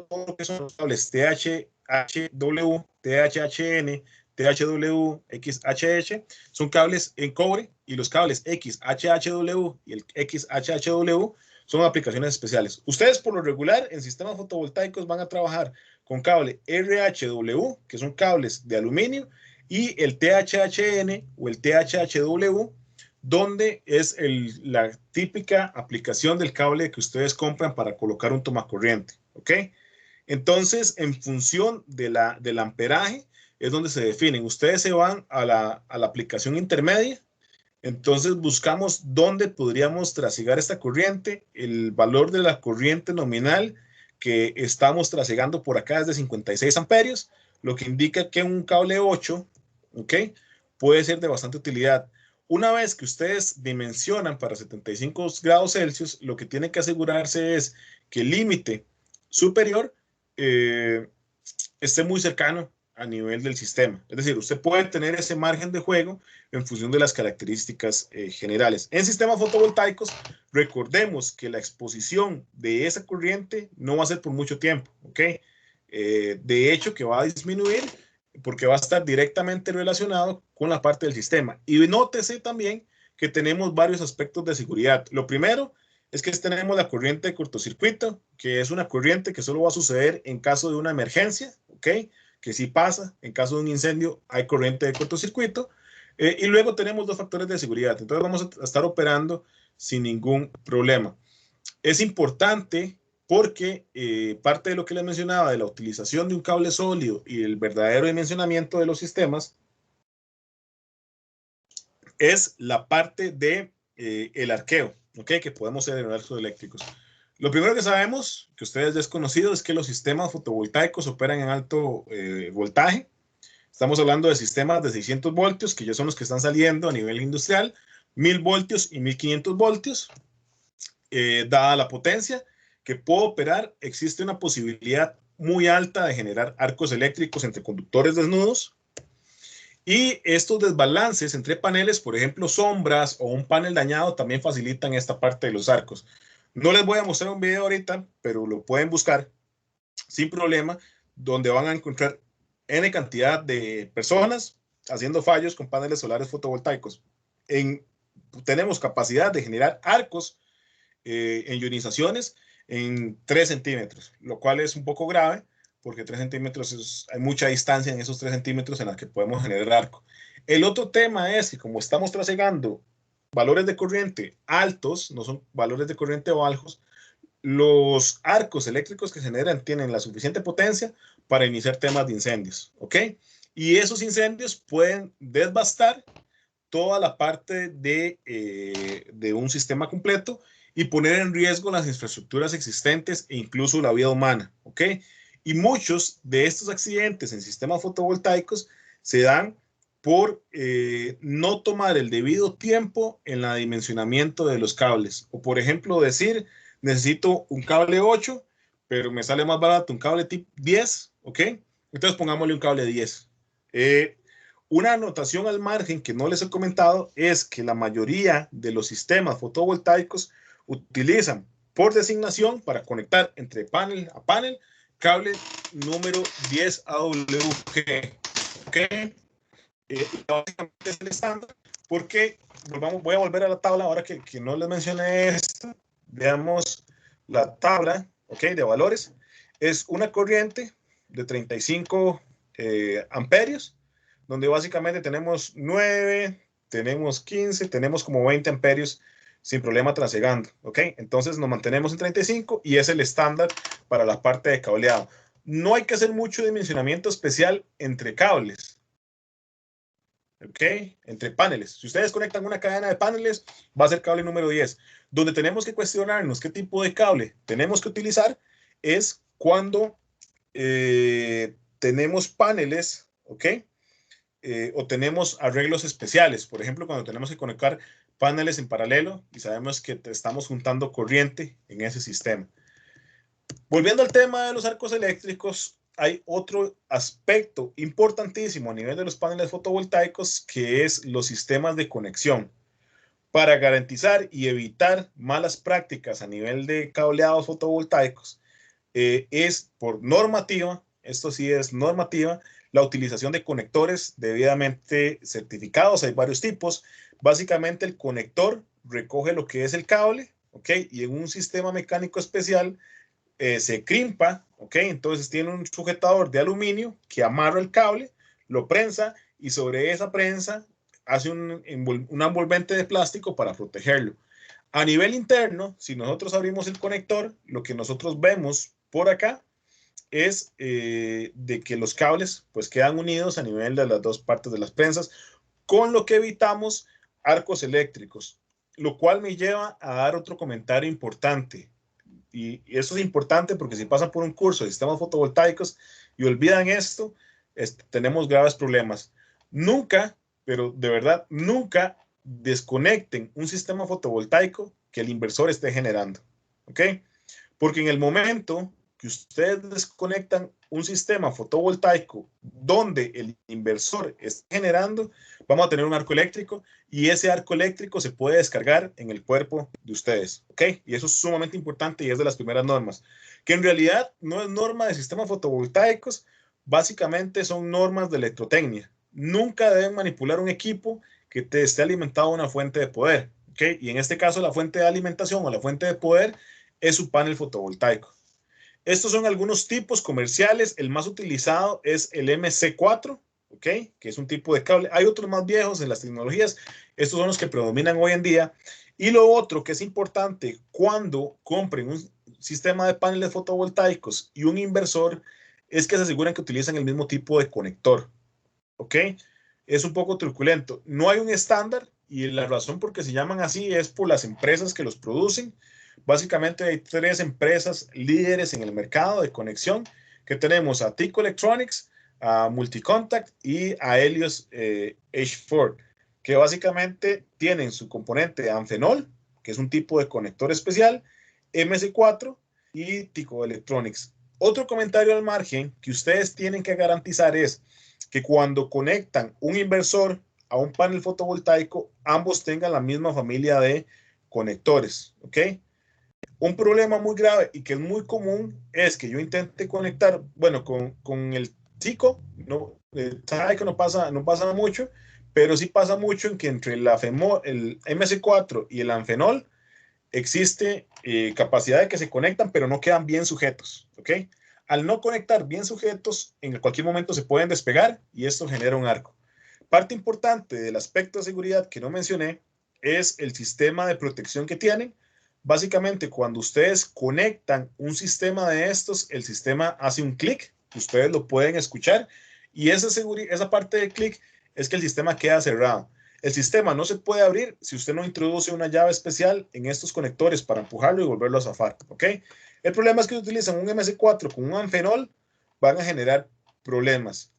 todo lo que son los cables THHW, THHN, THW, XHH, son cables en cobre, y los cables XHHW y el XHHW son aplicaciones especiales. Ustedes por lo regular en sistemas fotovoltaicos van a trabajar con cable RHW, que son cables de aluminio, y el THHN o el THHW, donde es la típica aplicación del cable que ustedes compran para colocar un tomacorriente, ¿ok? Entonces, en función del amperaje, es donde se definen. Ustedes se van a la aplicación intermedia, entonces buscamos dónde podríamos trasigar esta corriente. El valor de la corriente nominal que estamos trasigando por acá es de 56 amperios, lo que indica que un cable 8, ¿ok? Puede ser de bastante utilidad. Una vez que ustedes dimensionan para 75 grados Celsius, lo que tienen que asegurarse es que el límite superior esté muy cercano a nivel del sistema. Es decir, usted puede tener ese margen de juego en función de las características generales. En sistemas fotovoltaicos, recordemos que la exposición de esa corriente no va a ser por mucho tiempo, ¿ok? De hecho, que va a disminuir porque va a estar directamente relacionado con la parte del sistema. Y nótese también que tenemos varios aspectos de seguridad. Lo primero es que tenemos la corriente de cortocircuito, que es una corriente que solo va a suceder en caso de una emergencia, ¿ok? Que sí pasa, en caso de un incendio hay corriente de cortocircuito. Y luego tenemos dos factores de seguridad. Entonces vamos a estar operando sin ningún problema. Es importante porque parte de lo que les mencionaba de la utilización de un cable sólido y el verdadero dimensionamiento de los sistemas es la parte de el arqueo, ¿ok? Que podemos hacer en los eléctricos. Lo primero que sabemos, que ustedes desconocido, es que los sistemas fotovoltaicos operan en alto voltaje. Estamos hablando de sistemas de 600 voltios, que ya son los que están saliendo a nivel industrial, 1000 voltios y 1500 voltios. Dada la potencia que puedo operar, existe una posibilidad muy alta de generar arcos eléctricos entre conductores desnudos. Y estos desbalances entre paneles, por ejemplo, sombras o un panel dañado, también facilitan esta parte de los arcos. No les voy a mostrar un video ahorita, pero lo pueden buscar sin problema, donde van a encontrar N cantidad de personas haciendo fallos con paneles solares fotovoltaicos. Tenemos capacidad de generar arcos en ionizaciones en 3 centímetros, lo cual es un poco grave porque 3 centímetros hay mucha distancia en esos 3 centímetros en la que podemos generar arco. El otro tema es que como estamos trasegando valores de corriente altos, no son valores de corriente bajos, los arcos eléctricos que generan tienen la suficiente potencia para iniciar temas de incendios, ¿ok? Y esos incendios pueden devastar toda la parte de un sistema completo y poner en riesgo las infraestructuras existentes e incluso la vida humana, ¿ok? Y muchos de estos accidentes en sistemas fotovoltaicos se dan por no tomar el debido tiempo en el dimensionamiento de los cables. O por ejemplo decir, necesito un cable 8, pero me sale más barato un cable tipo 10, ¿ok? Entonces pongámosle un cable 10. Una anotación al margen que no les he comentado es que la mayoría de los sistemas fotovoltaicos utilizan por designación para conectar entre panel a panel cable número 10 AWG. ¿Ok? Básicamente es el estándar, porque voy a volver a la tabla ahora que no les mencioné esto. Veamos la tabla, ¿ok? De valores. Es una corriente de 35 amperios, donde básicamente tenemos 9, tenemos 15, tenemos como 20 amperios sin problema transegando, ¿ok? Entonces nos mantenemos en 35 y es el estándar para la parte de cableado. No hay que hacer mucho dimensionamiento especial entre cables, ¿ok? Entre paneles. Si ustedes conectan una cadena de paneles, va a ser cable número 10. Donde tenemos que cuestionarnos qué tipo de cable tenemos que utilizar es cuando tenemos paneles, ¿ok? O tenemos arreglos especiales. Por ejemplo, cuando tenemos que conectar paneles en paralelo y sabemos que estamos juntando corriente en ese sistema. Volviendo al tema de los arcos eléctricos, hay otro aspecto importantísimo a nivel de los paneles fotovoltaicos, que es los sistemas de conexión. Para garantizar y evitar malas prácticas a nivel de cableados fotovoltaicos, es por normativa, esto sí es normativa, la utilización de conectores debidamente certificados. Hay varios tipos. Básicamente el conector recoge lo que es el cable, ¿ok? Y en un sistema mecánico especial se crimpa, ¿ok? Entonces tiene un sujetador de aluminio que amarra el cable, lo prensa y sobre esa prensa hace un envolvente de plástico para protegerlo. A nivel interno, si nosotros abrimos el conector, lo que nosotros vemos por acá es de que los cables pues quedan unidos a nivel de las dos partes de las prensas, con lo que evitamos arcos eléctricos, lo cual me lleva a dar otro comentario importante. Y eso es importante porque si pasan por un curso de sistemas fotovoltaicos y olvidan esto, tenemos graves problemas. Nunca, pero de verdad, nunca desconecten un sistema fotovoltaico que el inversor esté generando. ¿Ok? Porque en el momento que ustedes desconectan un sistema fotovoltaico donde el inversor está generando, vamos a tener un arco eléctrico y ese arco eléctrico se puede descargar en el cuerpo de ustedes, ¿ok? Y eso es sumamente importante y es de las primeras normas, que en realidad no es norma de sistemas fotovoltaicos, básicamente son normas de electrotecnia. Nunca deben manipular un equipo que te esté alimentado a una fuente de poder, ¿ok? Y en este caso la fuente de alimentación o la fuente de poder es su panel fotovoltaico. Estos son algunos tipos comerciales. El más utilizado es el MC4, ¿ok? Que es un tipo de cable. Hay otros más viejos en las tecnologías. Estos son los que predominan hoy en día. Y lo otro que es importante cuando compren un sistema de paneles fotovoltaicos y un inversor es que se aseguren que utilizan el mismo tipo de conector, ¿ok? Es un poco truculento. No hay un estándar y la razón por qué se llaman así es por las empresas que los producen. Básicamente hay tres empresas líderes en el mercado de conexión que tenemos a Tico Electronics, a Multicontact y a Helios H4, que básicamente tienen su componente Amphenol, que es un tipo de conector especial, MS4 y Tico Electronics. Otro comentario al margen que ustedes tienen que garantizar es que cuando conectan un inversor a un panel fotovoltaico, ambos tengan la misma familia de conectores, ¿ok? Un problema muy grave y que es muy común es que yo intente conectar, bueno, con el Tico, no, sabe que no pasa mucho, pero sí pasa mucho en que entre el MS4 y el Amphenol existe capacidad de que se conectan, pero no quedan bien sujetos, ¿ok? Al no conectar bien sujetos, en cualquier momento se pueden despegar y esto genera un arco. Parte importante del aspecto de seguridad que no mencioné es el sistema de protección que tienen. Básicamente, cuando ustedes conectan un sistema de estos, el sistema hace un clic, ustedes lo pueden escuchar, y esa parte del clic es que el sistema queda cerrado. El sistema no se puede abrir si usted no introduce una llave especial en estos conectores para empujarlo y volverlo a zafar, ¿ok? El problema es que si utilizan un MS4 con un Amphenol, van a generar problemas.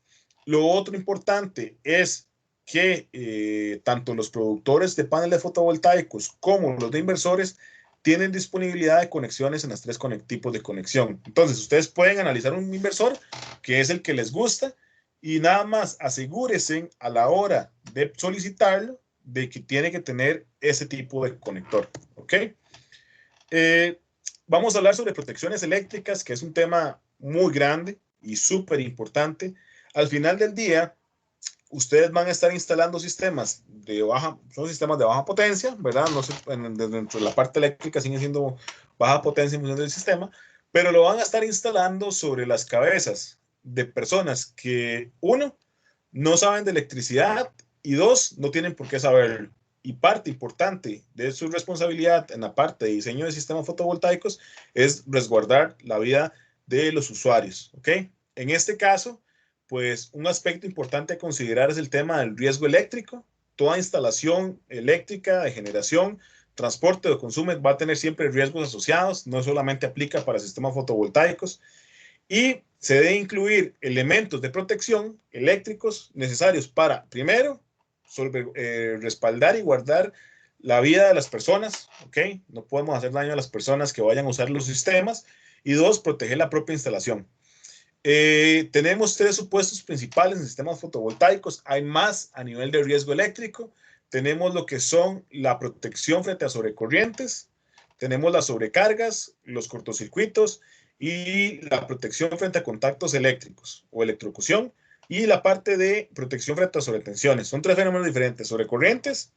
Lo otro importante es que tanto los productores de paneles fotovoltaicos como los de inversores tienen disponibilidad de conexiones en los tres tipos de conexión. Entonces, ustedes pueden analizar un inversor que es el que les gusta y nada más asegúrense a la hora de solicitarlo de que tiene que tener ese tipo de conector, ¿ok? Vamos a hablar sobre protecciones eléctricas, que es un tema muy grande y súper importante. Al final del día, ustedes van a estar instalando sistemas son sistemas de baja potencia, ¿verdad? No sé, dentro de la parte eléctrica sigue siendo baja potencia en función del sistema, pero lo van a estar instalando sobre las cabezas de personas que, uno, no saben de electricidad y dos, no tienen por qué saberlo. Y parte importante de su responsabilidad en la parte de diseño de sistemas fotovoltaicos es resguardar la vida de los usuarios, ¿ok? En este caso, pues un aspecto importante a considerar es el tema del riesgo eléctrico. Toda instalación eléctrica de generación, transporte o consumo va a tener siempre riesgos asociados, no solamente aplica para sistemas fotovoltaicos. Y se debe incluir elementos de protección eléctricos necesarios para, primero, respaldar y guardar la vida de las personas, ¿ok? No podemos hacer daño a las personas que vayan a usar los sistemas. Y dos, proteger la propia instalación. Tenemos tres supuestos principales en sistemas fotovoltaicos. Hay más a nivel de riesgo eléctrico. Tenemos lo que son la protección frente a sobrecorrientes. Tenemos las sobrecargas, los cortocircuitos y la protección frente a contactos eléctricos o electrocución. Y la parte de protección frente a sobretensiones. Son tres fenómenos diferentes: sobrecorrientes,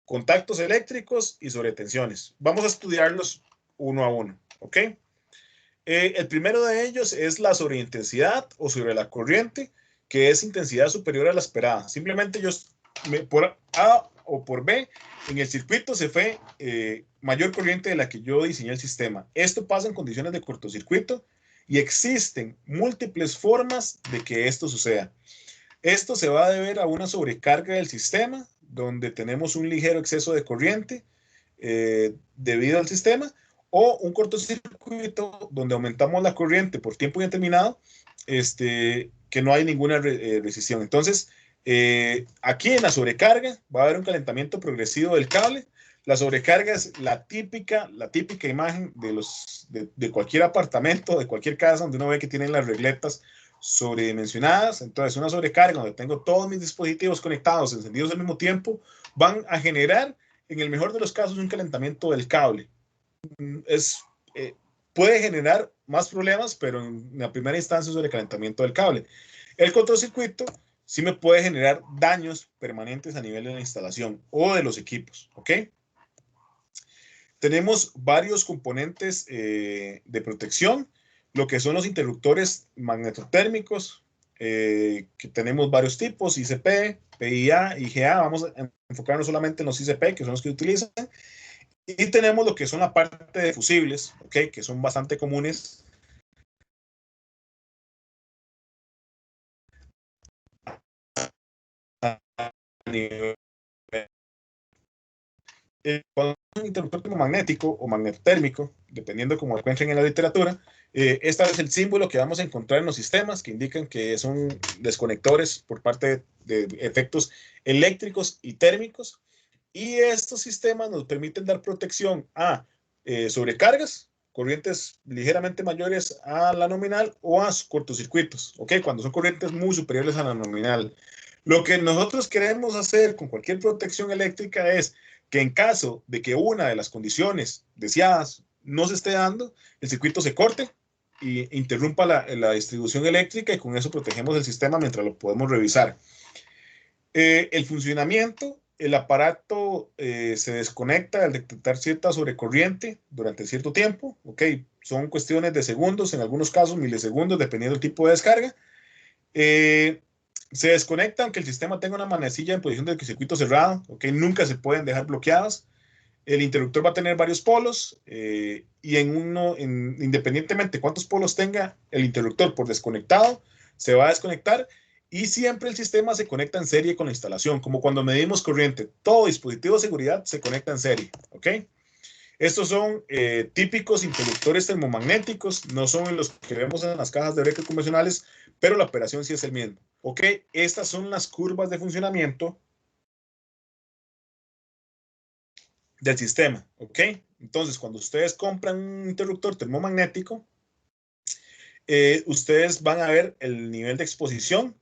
contactos eléctricos y sobretensiones. Vamos a estudiarlos uno a uno, ¿ok? El primero de ellos es la sobreintensidad o sobre la corriente, que es intensidad superior a la esperada. Simplemente por A o por B, en el circuito se fue mayor corriente de la que yo diseñé el sistema. Esto pasa en condiciones de cortocircuito y existen múltiples formas de que esto suceda. Esto se va a deber a una sobrecarga del sistema, donde tenemos un ligero exceso de corriente debido al sistema, o un cortocircuito donde aumentamos la corriente por tiempo indeterminado, que no hay ninguna resisión. Entonces, aquí en la sobrecarga va a haber un calentamiento progresivo del cable. La sobrecarga es la típica imagen de cualquier apartamento, de cualquier casa donde uno ve que tienen las regletas sobredimensionadas. Entonces, una sobrecarga donde tengo todos mis dispositivos conectados, encendidos al mismo tiempo, van a generar, en el mejor de los casos, un calentamiento del cable. Es, puede generar más problemas, pero en la primera instancia es el calentamiento del cable. El cortocircuito sí me puede generar daños permanentes a nivel de la instalación o de los equipos, ¿ok? Tenemos varios componentes de protección, lo que son los interruptores magnetotérmicos, que tenemos varios tipos: ICP, PIA, IGA. Vamos a enfocarnos solamente en los ICP, que son los que utilizan. Y tenemos lo que son la parte de fusibles, ¿okay? Que son bastante comunes. Cuando es un interruptor termomagnético o magnetotérmico, dependiendo como lo encuentren en la literatura, esta es el símbolo que vamos a encontrar en los sistemas, que indican que son desconectores por parte de efectos eléctricos y térmicos. Y estos sistemas nos permiten dar protección a sobrecargas, corrientes ligeramente mayores a la nominal, o a cortocircuitos, ¿ok? Cuando son corrientes muy superiores a la nominal. Lo que nosotros queremos hacer con cualquier protección eléctrica es que en caso de que una de las condiciones deseadas no se esté dando, el circuito se corte e interrumpa la distribución eléctrica, y con eso protegemos el sistema mientras lo podemos revisar. El funcionamiento: el aparato se desconecta al detectar cierta sobrecorriente durante cierto tiempo, ¿ok? Son cuestiones de segundos, en algunos casos milisegundos, dependiendo del tipo de descarga. Se desconecta aunque el sistema tenga una manecilla en posición de circuito cerrado, ¿ok? Nunca se pueden dejar bloqueadas. El interruptor va a tener varios polos, y independientemente de cuántos polos tenga el interruptor por desconectado, se va a desconectar, y siempre el sistema se conecta en serie con la instalación, como cuando medimos corriente. Todo dispositivo de seguridad se conecta en serie, ¿ok? Estos son típicos interruptores termomagnéticos, no son los que vemos en las cajas de breaker convencionales, pero la operación sí es el mismo, ¿ok? Estas son las curvas de funcionamiento del sistema, ¿ok? Entonces, cuando ustedes compran un interruptor termomagnético, ustedes van a ver el nivel de exposición.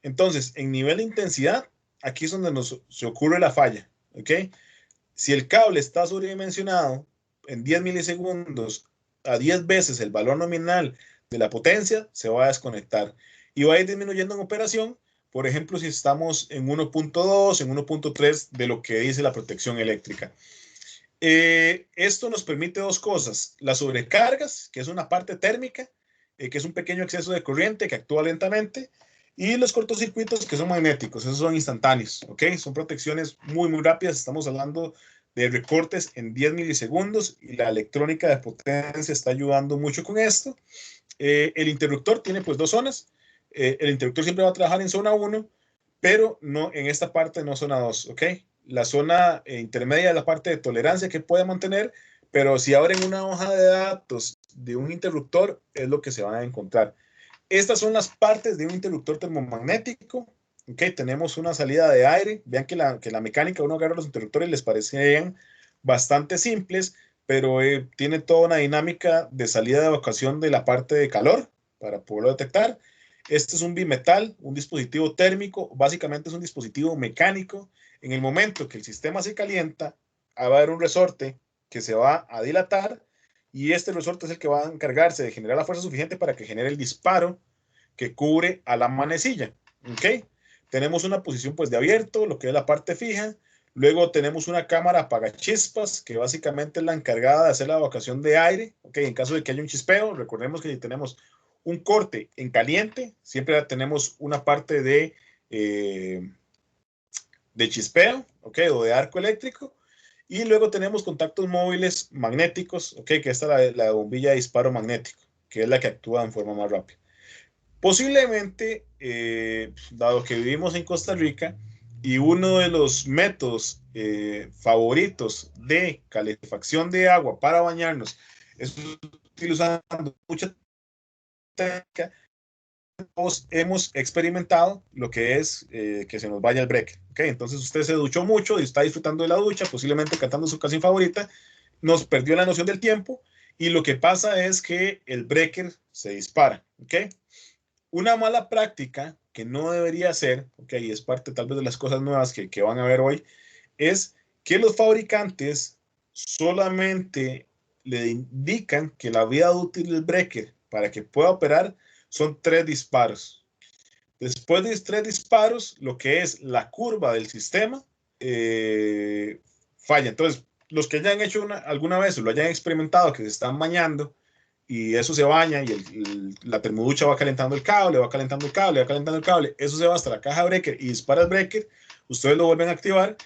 Entonces, en nivel de intensidad, aquí es donde se ocurre la falla, ¿ok? Si el cable está sobredimensionado en 10 milisegundos a 10 veces el valor nominal de la potencia se va a desconectar y va a ir disminuyendo en operación. Por ejemplo, si estamos en 1.2, en 1.3 de lo que dice la protección eléctrica. Esto nos permite dos cosas: las sobrecargas, que es una parte térmica, que es un pequeño exceso de corriente que actúa lentamente, y los cortocircuitos, que son magnéticos, esos son instantáneos, ¿ok? Son protecciones muy, muy rápidas. Estamos hablando de recortes en 10 milisegundos y la electrónica de potencia está ayudando mucho con esto. El interruptor tiene pues dos zonas. El interruptor siempre va a trabajar en zona 1, pero no en esta parte, no zona 2, ¿ok? La zona intermedia es la parte de tolerancia que puede mantener, pero si abren una hoja de datos de un interruptor, es lo que se van a encontrar. Estas son las partes de un interruptor termomagnético. ¿Ok? Tenemos una salida de aire. Vean que la mecánica, uno agarra los interruptores, les parecen bastante simples, pero tiene toda una dinámica de salida de evacuación de la parte de calor para poderlo detectar. Este es un bimetal, un dispositivo térmico, básicamente es un dispositivo mecánico. En el momento que el sistema se calienta, va a haber un resorte que se va a dilatar y este resorte es el que va a encargarse de generar la fuerza suficiente para que genere el disparo que cubre a la manecilla. ¿Ok? Tenemos una posición pues de abierto, lo que es la parte fija. Luego tenemos una cámara apagachispas, que básicamente es la encargada de hacer la evacuación de aire. ¿Ok? En caso de que haya un chispeo, recordemos que si tenemos un corte en caliente, siempre tenemos una parte de chispeo, ¿ok? O de arco eléctrico. Y luego tenemos contactos móviles magnéticos, ¿ok? Que esta es la bombilla de disparo magnético, que es la que actúa en forma más rápida. Posiblemente, dado que vivimos en Costa Rica y uno de los métodos favoritos de calefacción de agua para bañarnos es utilizando mucha técnica, hemos experimentado lo que es que se nos vaya el breaker. ¿Okay? Entonces usted se duchó mucho y está disfrutando de la ducha, posiblemente cantando su canción favorita, nos perdió la noción del tiempo y lo que pasa es que el breaker se dispara. ¿Okay? Una mala práctica que no debería ser, okay, y es parte tal vez de las cosas nuevas que van a ver hoy, es que los fabricantes solamente le indican que la vida útil del breaker para que pueda operar son 3 disparos. Después de 3 disparos, lo que es la curva del sistema falla. Entonces, los que hayan hecho alguna vez o lo hayan experimentado, que se están bañando, y eso se baña y la termoducha va calentando el cable, va calentando el cable, va calentando el cable, eso se va hasta la caja breaker y dispara el breaker, ustedes lo vuelven a activar.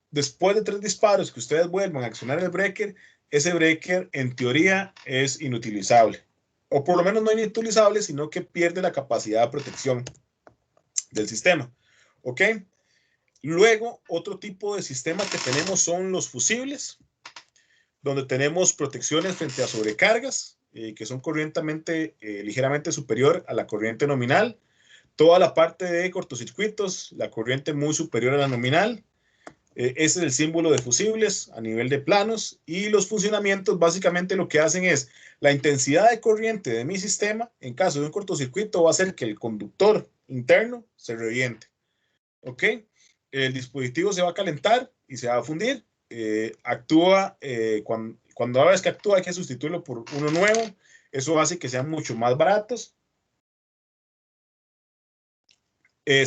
Después de 3 disparos que ustedes vuelvan a accionar el breaker, ese breaker en teoría es inutilizable. O por lo menos no inutilizable, sino que pierde la capacidad de protección del sistema. ¿Ok? Luego, otro tipo de sistema que tenemos son los fusibles, donde tenemos protecciones frente a sobrecargas, que son ligeramente superior a la corriente nominal. Toda la parte de cortocircuitos, la corriente muy superior a la nominal. Ese es el símbolo de fusibles a nivel de planos. Y los funcionamientos básicamente lo que hacen es la intensidad de corriente de mi sistema, en caso de un cortocircuito, va a hacer que el conductor interno se reviente. ¿Ok? El dispositivo se va a calentar y se va a fundir. Actúa cuando a veces que actúa hay que sustituirlo por uno nuevo. Eso hace que sean mucho más baratos.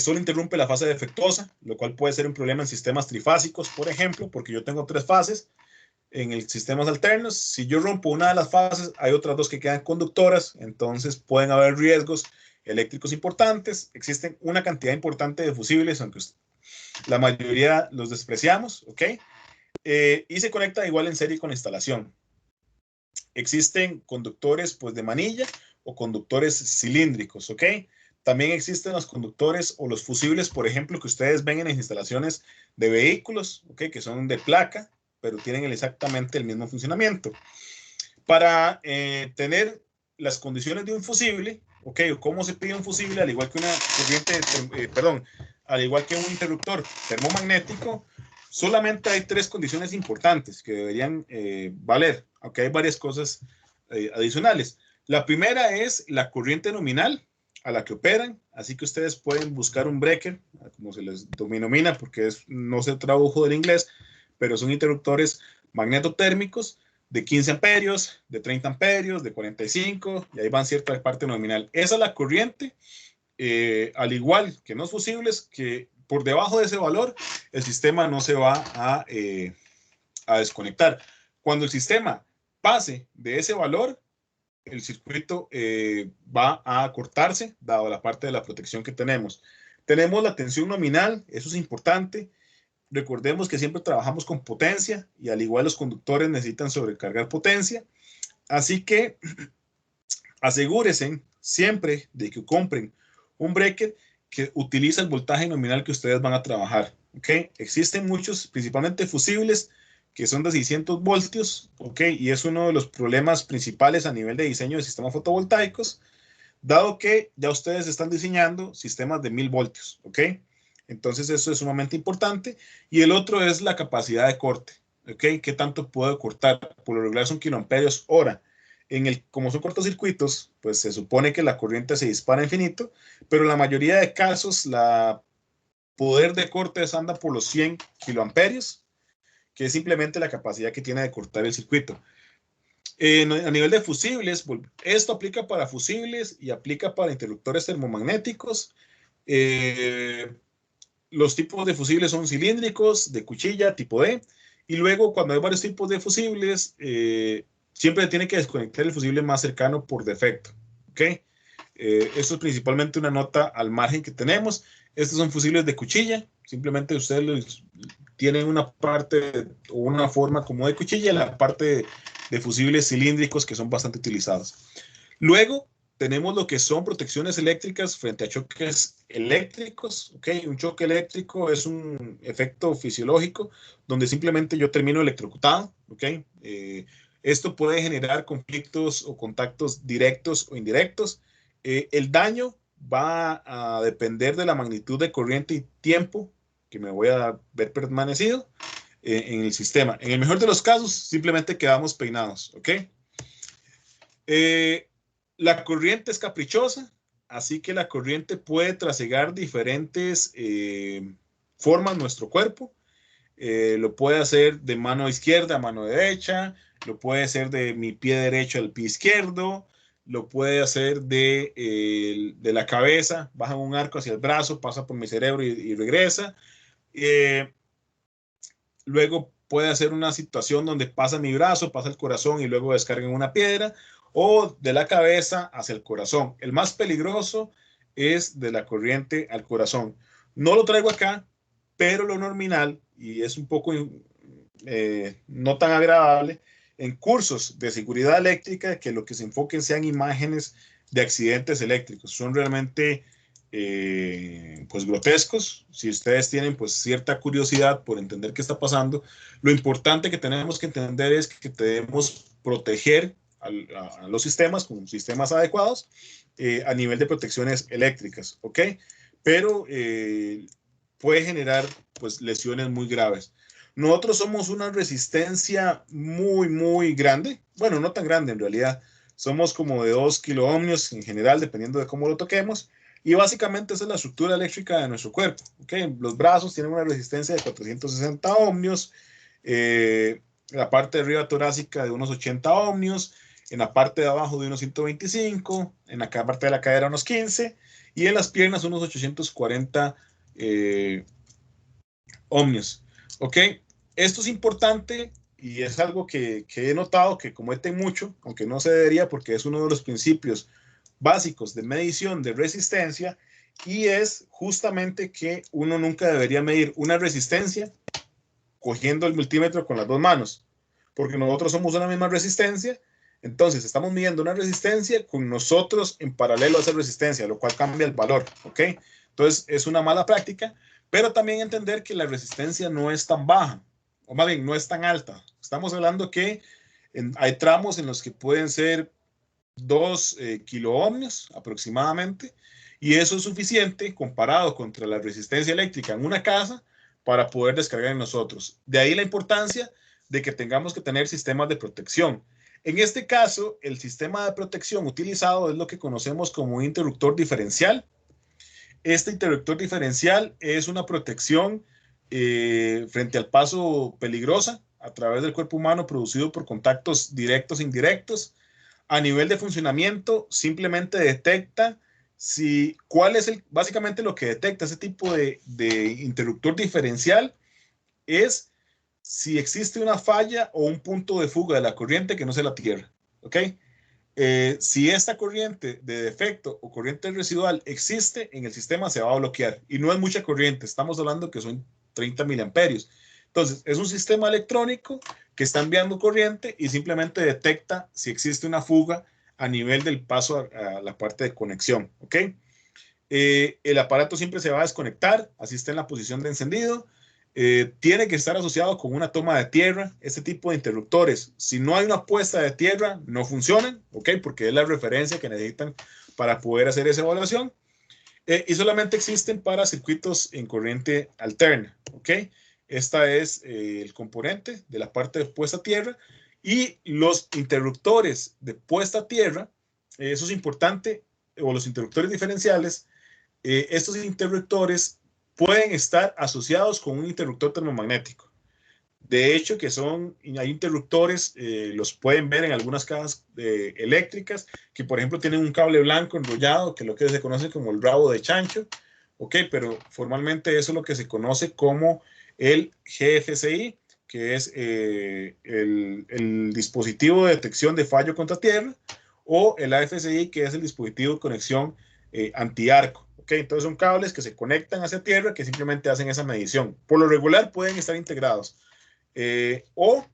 Solo interrumpe la fase defectuosa, lo cual puede ser un problema en sistemas trifásicos, por ejemplo, porque yo tengo 3 fases en el sistemas alternos. Si yo rompo una de las fases, hay otras 2 que quedan conductoras, entonces pueden haber riesgos eléctricos importantes. Existen una cantidad importante de fusibles, aunque la mayoría los despreciamos, ¿ok? Y se conecta igual en serie con la instalación. Existen conductores pues, de manilla o conductores cilíndricos, ¿ok? También existen los conductores o los fusibles, por ejemplo, que ustedes ven en las instalaciones de vehículos, ¿ok? Que son de placa, pero tienen exactamente el mismo funcionamiento. Para tener las condiciones de un fusible, ¿ok? O cómo se pide un fusible, al igual que una corriente, al igual que un interruptor termomagnético, solamente hay 3 condiciones importantes que deberían valer, aunque hay varias cosas adicionales. La primera es la corriente nominal a la que operan, así que ustedes pueden buscar un breaker, como se les denomina, porque no se tradujo del inglés, pero son interruptores magnetotérmicos. de 15 amperios, de 30 amperios, de 45, y ahí van cierta parte nominal. Esa es la corriente, al igual que en los fusibles, que por debajo de ese valor, el sistema no se va a desconectar. Cuando el sistema pase de ese valor, el circuito va a cortarse, dado la parte de la protección que tenemos. Tenemos la tensión nominal, eso es importante. Recordemos que siempre trabajamos con potencia y al igual los conductores necesitan sobrecargar potencia. Así que asegúrense siempre de que compren un breaker que utiliza el voltaje nominal que ustedes van a trabajar. ¿Okay? Existen muchos, principalmente fusibles, que son de 600 voltios, ¿ok? Y es uno de los problemas principales a nivel de diseño de sistemas fotovoltaicos, dado que ya ustedes están diseñando sistemas de 1000 voltios, ¿ok? Entonces eso es sumamente importante. Y el otro es la capacidad de corte, ¿ok? ¿Qué tanto puedo cortar? Por lo regular son kiloamperios hora. Como son cortocircuitos, pues se supone que la corriente se dispara infinito, pero en la mayoría de casos la poder de corte anda por los 100 kiloamperios, que es simplemente la capacidad que tiene de cortar el circuito. A nivel de fusibles, esto aplica para fusibles y aplica para interruptores termomagnéticos. Los tipos de fusibles son cilíndricos, de cuchilla, tipo D, y luego cuando hay varios tipos de fusibles, siempre tiene que desconectar el fusible más cercano por defecto. ¿Ok? Esto es principalmente una nota al margen que tenemos. Estos son fusibles de cuchilla, simplemente ustedes tienen una parte o una forma como de cuchilla, la parte de fusibles cilíndricos que son bastante utilizados. Luego tenemos lo que son protecciones eléctricas frente a choques eléctricos. ¿Okay? Un choque eléctrico es un efecto fisiológico donde simplemente yo termino electrocutado. ¿Okay? Esto puede generar conflictos o contactos directos o indirectos. El daño va a depender de la magnitud de corriente y tiempo que me voy a ver permanecido en el sistema. En el mejor de los casos, simplemente quedamos peinados, ¿ok? La corriente es caprichosa, así que la corriente puede trasegar diferentes formas en nuestro cuerpo. Lo puede hacer de mano izquierda a mano derecha, lo puede hacer de mi pie derecho al pie izquierdo, lo puede hacer de la cabeza, baja un arco hacia el brazo, pasa por mi cerebro y regresa. Luego puede hacer una situación donde pasa mi brazo, pasa el corazón y luego descarga en una piedra, o de la cabeza hacia el corazón. El más peligroso es de la corriente al corazón. No lo traigo acá, pero lo nominal, y es un poco no tan agradable, en cursos de seguridad eléctrica, que lo que se enfoquen sean imágenes de accidentes eléctricos. Son realmente pues grotescos. Si ustedes tienen pues cierta curiosidad por entender qué está pasando, lo importante que tenemos que entender es que debemos proteger a los sistemas con sistemas adecuados a nivel de protecciones eléctricas, ¿ok? Pero puede generar pues lesiones muy graves. Nosotros somos una resistencia muy grande, bueno, no tan grande en realidad, somos como de 2 kiloohmios en general, dependiendo de cómo lo toquemos, y básicamente esa es la estructura eléctrica de nuestro cuerpo. ¿Okay? Los brazos tienen una resistencia de 460 ohmios, la parte de arriba torácica de unos 80 ohmios, en la parte de abajo de unos 125, en la parte de la cadera unos 15, y en las piernas unos 840 ohmios. ¿Ok? Esto es importante y es algo que he notado que cometen mucho, aunque no se debería porque es uno de los principios básicos de medición de resistencia, y es justamente que uno nunca debería medir una resistencia cogiendo el multímetro con las dos manos, porque nosotros somos una misma resistencia, entonces estamos midiendo una resistencia con nosotros en paralelo a esa resistencia, lo cual cambia el valor, ¿ok? Entonces es una mala práctica, pero también entender que la resistencia no es tan baja, o más bien no es tan alta. Estamos hablando que hay tramos en los que pueden ser 2 kiloohmios aproximadamente, y eso es suficiente comparado contra la resistencia eléctrica en una casa para poder descargar en nosotros. De ahí la importancia de que tengamos que tener sistemas de protección. En este caso, el sistema de protección utilizado es lo que conocemos como un interruptor diferencial. Este interruptor diferencial es una protección frente al paso peligrosa, a través del cuerpo humano producido por contactos directos e indirectos. A nivel de funcionamiento, simplemente detecta cuál es básicamente lo que detecta ese tipo de interruptor diferencial es si existe una falla o un punto de fuga de la corriente que no sea la tierra, ¿ok? Si esta corriente de defecto o corriente residual existe en el sistema, se va a bloquear. Y no es mucha corriente, estamos hablando que son 30 miliamperios. Entonces, es un sistema electrónico que está enviando corriente y simplemente detecta si existe una fuga a nivel del paso a la parte de conexión, ¿ok? El aparato siempre se va a desconectar, así está en la posición de encendido. Tiene que estar asociado con una toma de tierra. Este tipo de interruptores, si no hay una puesta de tierra, no funcionan, ¿ok? Porque es la referencia que necesitan para poder hacer esa evaluación. Y solamente existen para circuitos en corriente alterna, ¿ok? Esta es el componente de la parte de puesta a tierra. Y los interruptores de puesta a tierra, eso es importante, o los interruptores diferenciales, estos interruptores pueden estar asociados con un interruptor termomagnético. De hecho, hay interruptores, los pueden ver en algunas cajas eléctricas, que por ejemplo tienen un cable blanco enrollado, que es lo que se conoce como el rabo de chancho, ok, pero formalmente eso es lo que se conoce como el GFCI, que es el dispositivo de detección de fallo contra tierra, o el AFCI, que es el dispositivo de conexión antiarco. Okay, entonces son cables que se conectan hacia tierra que simplemente hacen esa medición. Por lo regular pueden estar integrados o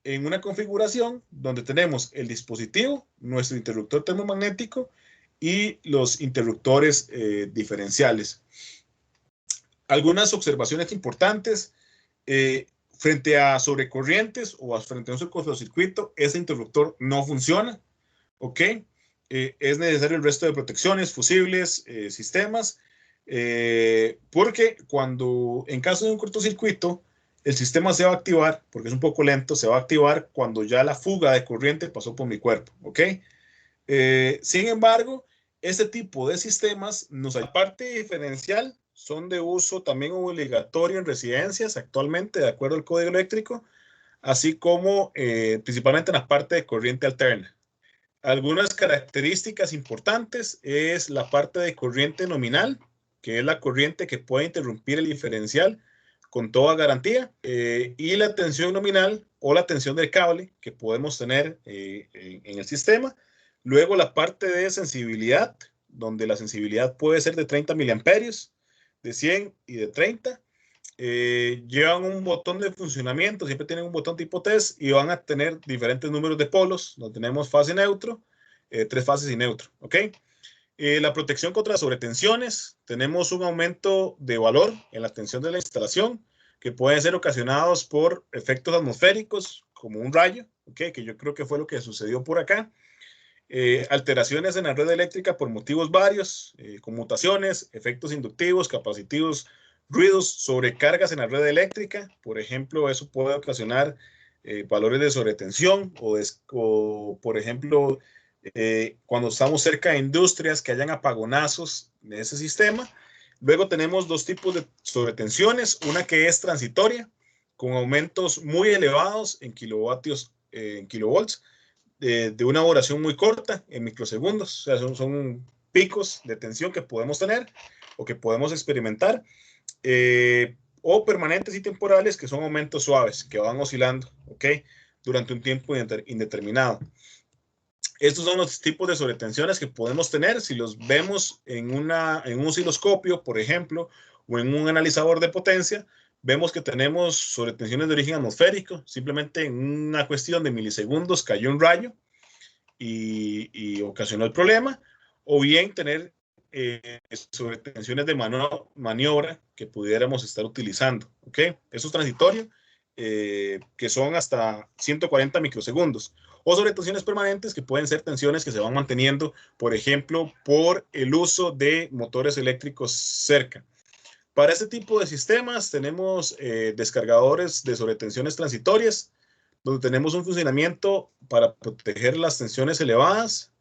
en una configuración donde tenemos el dispositivo, nuestro interruptor termomagnético y los interruptores diferenciales. Algunas observaciones importantes frente a sobrecorrientes o frente a un cortocircuito, ese interruptor no funciona, ¿ok? Es necesario el resto de protecciones, fusibles, sistemas, porque en caso de un cortocircuito, el sistema se va a activar, porque es un poco lento, se va a activar cuando ya la fuga de corriente pasó por mi cuerpo, ¿ok? Sin embargo, este tipo de sistemas, la parte diferencial, son de uso también obligatorio en residencias actualmente, de acuerdo al código eléctrico, así como principalmente en la parte de corriente alterna. Algunas características importantes es la parte de corriente nominal, que es la corriente que puede interrumpir el diferencial con toda garantía, y la tensión nominal o la tensión del cable que podemos tener en el sistema. Luego la parte de sensibilidad, donde la sensibilidad puede ser de 30 miliamperios, de 100 y de 30. Llevan un botón de funcionamiento, siempre tienen un botón tipo test y van a tener diferentes números de polos. No tenemos fase neutro, 3 fases y neutro, ¿ok? La protección contra sobretensiones, tenemos un aumento de valor en la tensión de la instalación que pueden ser ocasionados por efectos atmosféricos como un rayo, ¿ok? Que yo creo que fue lo que sucedió por acá. Alteraciones en la red eléctrica por motivos varios, conmutaciones, efectos inductivos, capacitivos, ruidos, sobrecargas en la red eléctrica. Por ejemplo, eso puede ocasionar valores de sobretensión o por ejemplo, cuando estamos cerca de industrias que hayan apagonazos de ese sistema. Luego tenemos dos tipos de sobretensiones, una que es transitoria, con aumentos muy elevados en kilovatios, en kilovolts, de una duración muy corta, en microsegundos. O sea, son picos de tensión que podemos tener o que podemos experimentar, o permanentes y temporales, que son aumentos suaves, que van oscilando, ¿ok? Durante un tiempo indeterminado. Estos son los tipos de sobretensiones que podemos tener si los vemos en un osciloscopio, por ejemplo, o en un analizador de potencia. Vemos que tenemos sobretensiones de origen atmosférico. Simplemente en una cuestión de milisegundos cayó un rayo y ocasionó el problema. O bien tener sobretensiones de maniobra que pudiéramos estar utilizando, ¿ok? Eso es transitorio, que son hasta 140 microsegundos. O sobretensiones permanentes, que pueden ser tensiones que se van manteniendo, por ejemplo, por el uso de motores eléctricos cerca. Para este tipo de sistemas tenemos descargadores de sobretensiones transitorias, donde tenemos un funcionamiento para proteger las tensiones elevadas,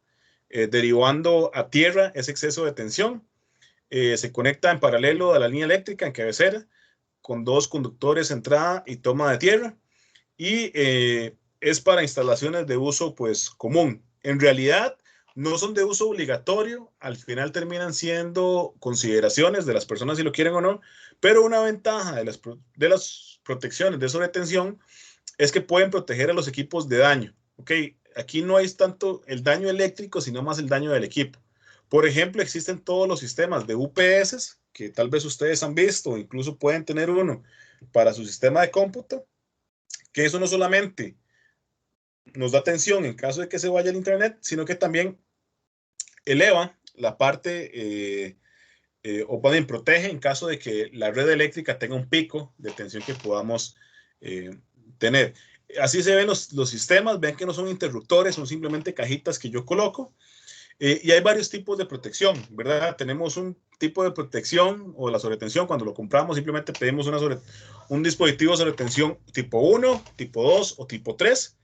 derivando a tierra ese exceso de tensión. Se conecta en paralelo a la línea eléctrica en cabecera, con dos conductores entrada y toma de tierra. y es para instalaciones de uso pues común. En realidad no son de uso obligatorio, al final terminan siendo consideraciones de las personas si lo quieren o no, pero una ventaja de las protecciones de sobretensión es que pueden proteger a los equipos de daño. ¿Ok? Aquí no hay tanto el daño eléctrico, sino más el daño del equipo. Por ejemplo, existen todos los sistemas de UPS, que tal vez ustedes han visto, o incluso pueden tener uno para su sistema de cómputo, que eso no solamente nos da atención en caso de que se vaya el internet, sino que también eleva la parte o también protege en caso de que la red eléctrica tenga un pico de tensión que podamos tener. Así se ven los sistemas, ven que no son interruptores, son simplemente cajitas que yo coloco. Y hay varios tipos de protección, ¿verdad? Tenemos un tipo de protección o la sobretensión. Cuando lo compramos, simplemente pedimos un dispositivo de sobretensión tipo 1, tipo 2 o tipo 3,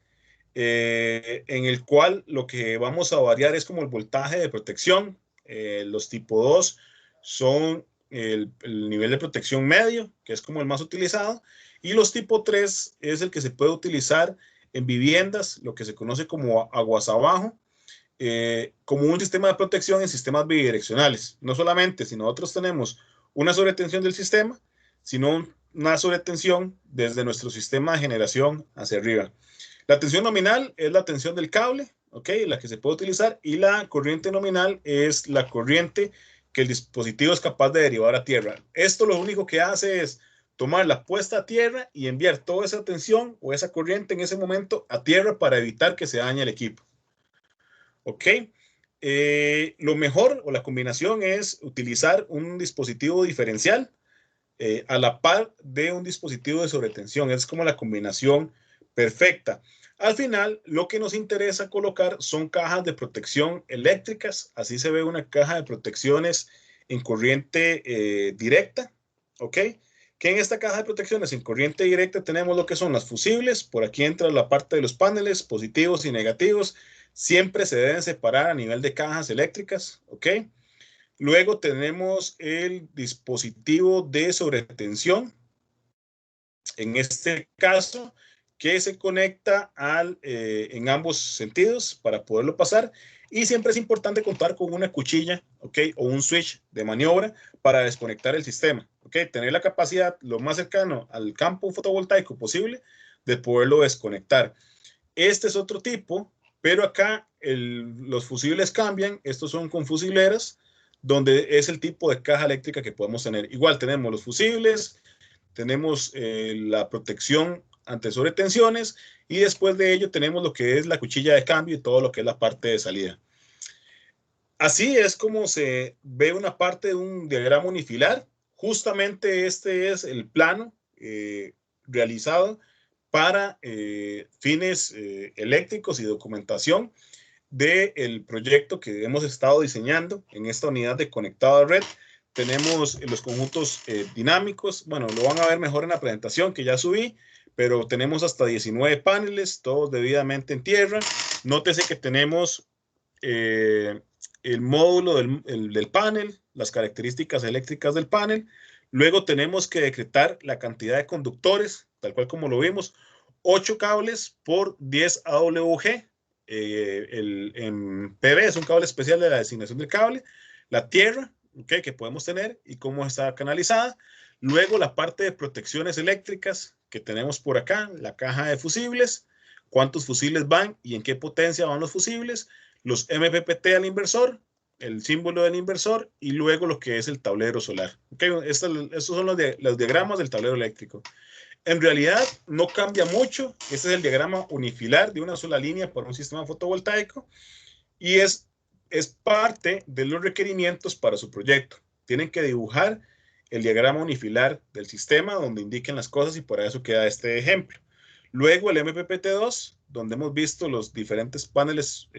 en el cual lo que vamos a variar es como el voltaje de protección. Los tipo 2 son el nivel de protección medio, que es como el más utilizado, y los tipo 3 es el que se puede utilizar en viviendas, lo que se conoce como aguas abajo, como un sistema de protección en sistemas bidireccionales. No solamente si nosotros tenemos una sobretensión del sistema, sino una sobretensión desde nuestro sistema de generación hacia arriba. La tensión nominal es la tensión del cable, ¿ok? La que se puede utilizar, y la corriente nominal es la corriente que el dispositivo es capaz de derivar a tierra. Esto lo único que hace es tomar la puesta a tierra y enviar toda esa tensión o esa corriente en ese momento a tierra para evitar que se dañe el equipo. ¿Ok? Lo mejor o la combinación es utilizar un dispositivo diferencial a la par de un dispositivo de sobretensión. Es como la combinación perfecta. Al final, lo que nos interesa colocar son cajas de protección eléctricas. Así se ve una caja de protecciones en corriente directa. ¿Ok? Que en esta caja de protecciones en corriente directa tenemos lo que son las fusibles. Por aquí entra la parte de los paneles, positivos y negativos. Siempre se deben separar a nivel de cajas eléctricas. ¿Ok? Luego tenemos el dispositivo de sobretensión, en este caso, que se conecta en ambos sentidos para poderlo pasar. Y siempre es importante contar con una cuchilla, ¿ok? O un switch de maniobra para desconectar el sistema, ¿ok? Tener la capacidad lo más cercano al campo fotovoltaico posible de poderlo desconectar. Este es otro tipo, pero acá los fusibles cambian. Estos son con fusileras, donde es el tipo de caja eléctrica que podemos tener. Igual tenemos los fusibles, tenemos la protección ante sobretensiones y después de ello tenemos lo que es la cuchilla de cambio y todo lo que es la parte de salida. Así es como se ve una parte de un diagrama unifilar. Justamente este es el plano realizado para fines eléctricos y documentación del proyecto que hemos estado diseñando en esta unidad de conectado a red. Tenemos los conjuntos dinámicos. Bueno, lo van a ver mejor en la presentación que ya subí, pero tenemos hasta 19 paneles, todos debidamente en tierra. Nótese que tenemos el módulo del panel, las características eléctricas del panel. Luego tenemos que decretar la cantidad de conductores, tal cual como lo vimos, 8 cables por 10 AWG. En PV es un cable especial de la designación del cable, la tierra, okay, que podemos tener y cómo está canalizada. Luego la parte de protecciones eléctricas que tenemos por acá, la caja de fusibles, cuántos fusibles van y en qué potencia van los fusibles, los MPPT al inversor, el símbolo del inversor y luego lo que es el tablero solar. Okay, estos son los diagramas del tablero eléctrico. En realidad no cambia mucho. Este es el diagrama unifilar de una sola línea para un sistema fotovoltaico y es parte de los requerimientos para su proyecto. Tienen que dibujar el diagrama unifilar del sistema donde indiquen las cosas y por eso queda este ejemplo. Luego el MPPT2, donde hemos visto los diferentes paneles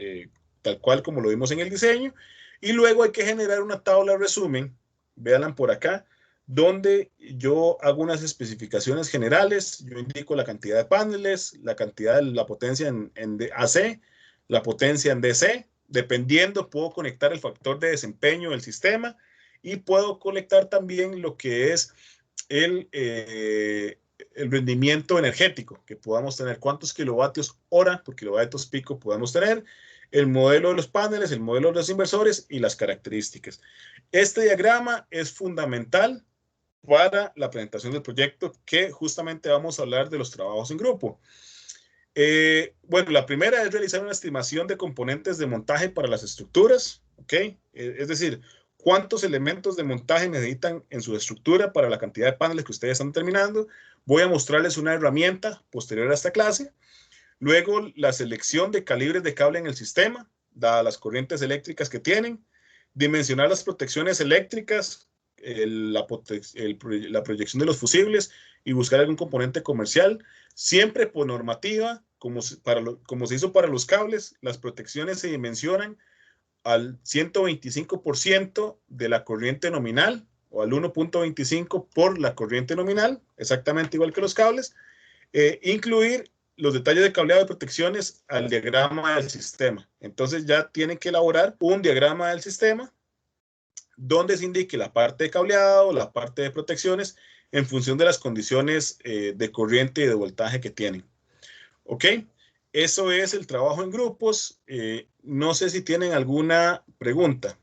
tal cual como lo vimos en el diseño. Y luego hay que generar una tabla de resumen, véanla por acá, donde yo hago unas especificaciones generales, yo indico la cantidad de paneles, la cantidad de la potencia en AC, la potencia en DC, dependiendo puedo conectar el factor de desempeño del sistema y puedo conectar también lo que es el rendimiento energético que podamos tener, cuántos kilovatios hora por kilovatios pico podemos tener, el modelo de los paneles, el modelo de los inversores y las características. Este diagrama es fundamental para la presentación del proyecto, que justamente vamos a hablar de los trabajos en grupo. Bueno, la primera es realizar una estimación de componentes de montaje para las estructuras, ¿ok? Es decir, cuántos elementos de montaje necesitan en su estructura para la cantidad de paneles que ustedes están terminando. Voy a mostrarles una herramienta posterior a esta clase. Luego, la selección de calibres de cable en el sistema, dadas las corrientes eléctricas que tienen. Dimensionar las protecciones eléctricas, la proyección de los fusibles y buscar algún componente comercial. Siempre por normativa, como se hizo para los cables, las protecciones se dimensionan al 125% de la corriente nominal o al 1.25 por la corriente nominal, exactamente igual que los cables. Incluir los detalles de cableado de protecciones al diagrama del sistema. Entonces ya tienen que elaborar un diagrama del sistema donde se indique la parte de cableado, la parte de protecciones, en función de las condiciones de corriente y de voltaje que tienen. ¿Ok? Eso es el trabajo en grupos. No sé si tienen alguna pregunta.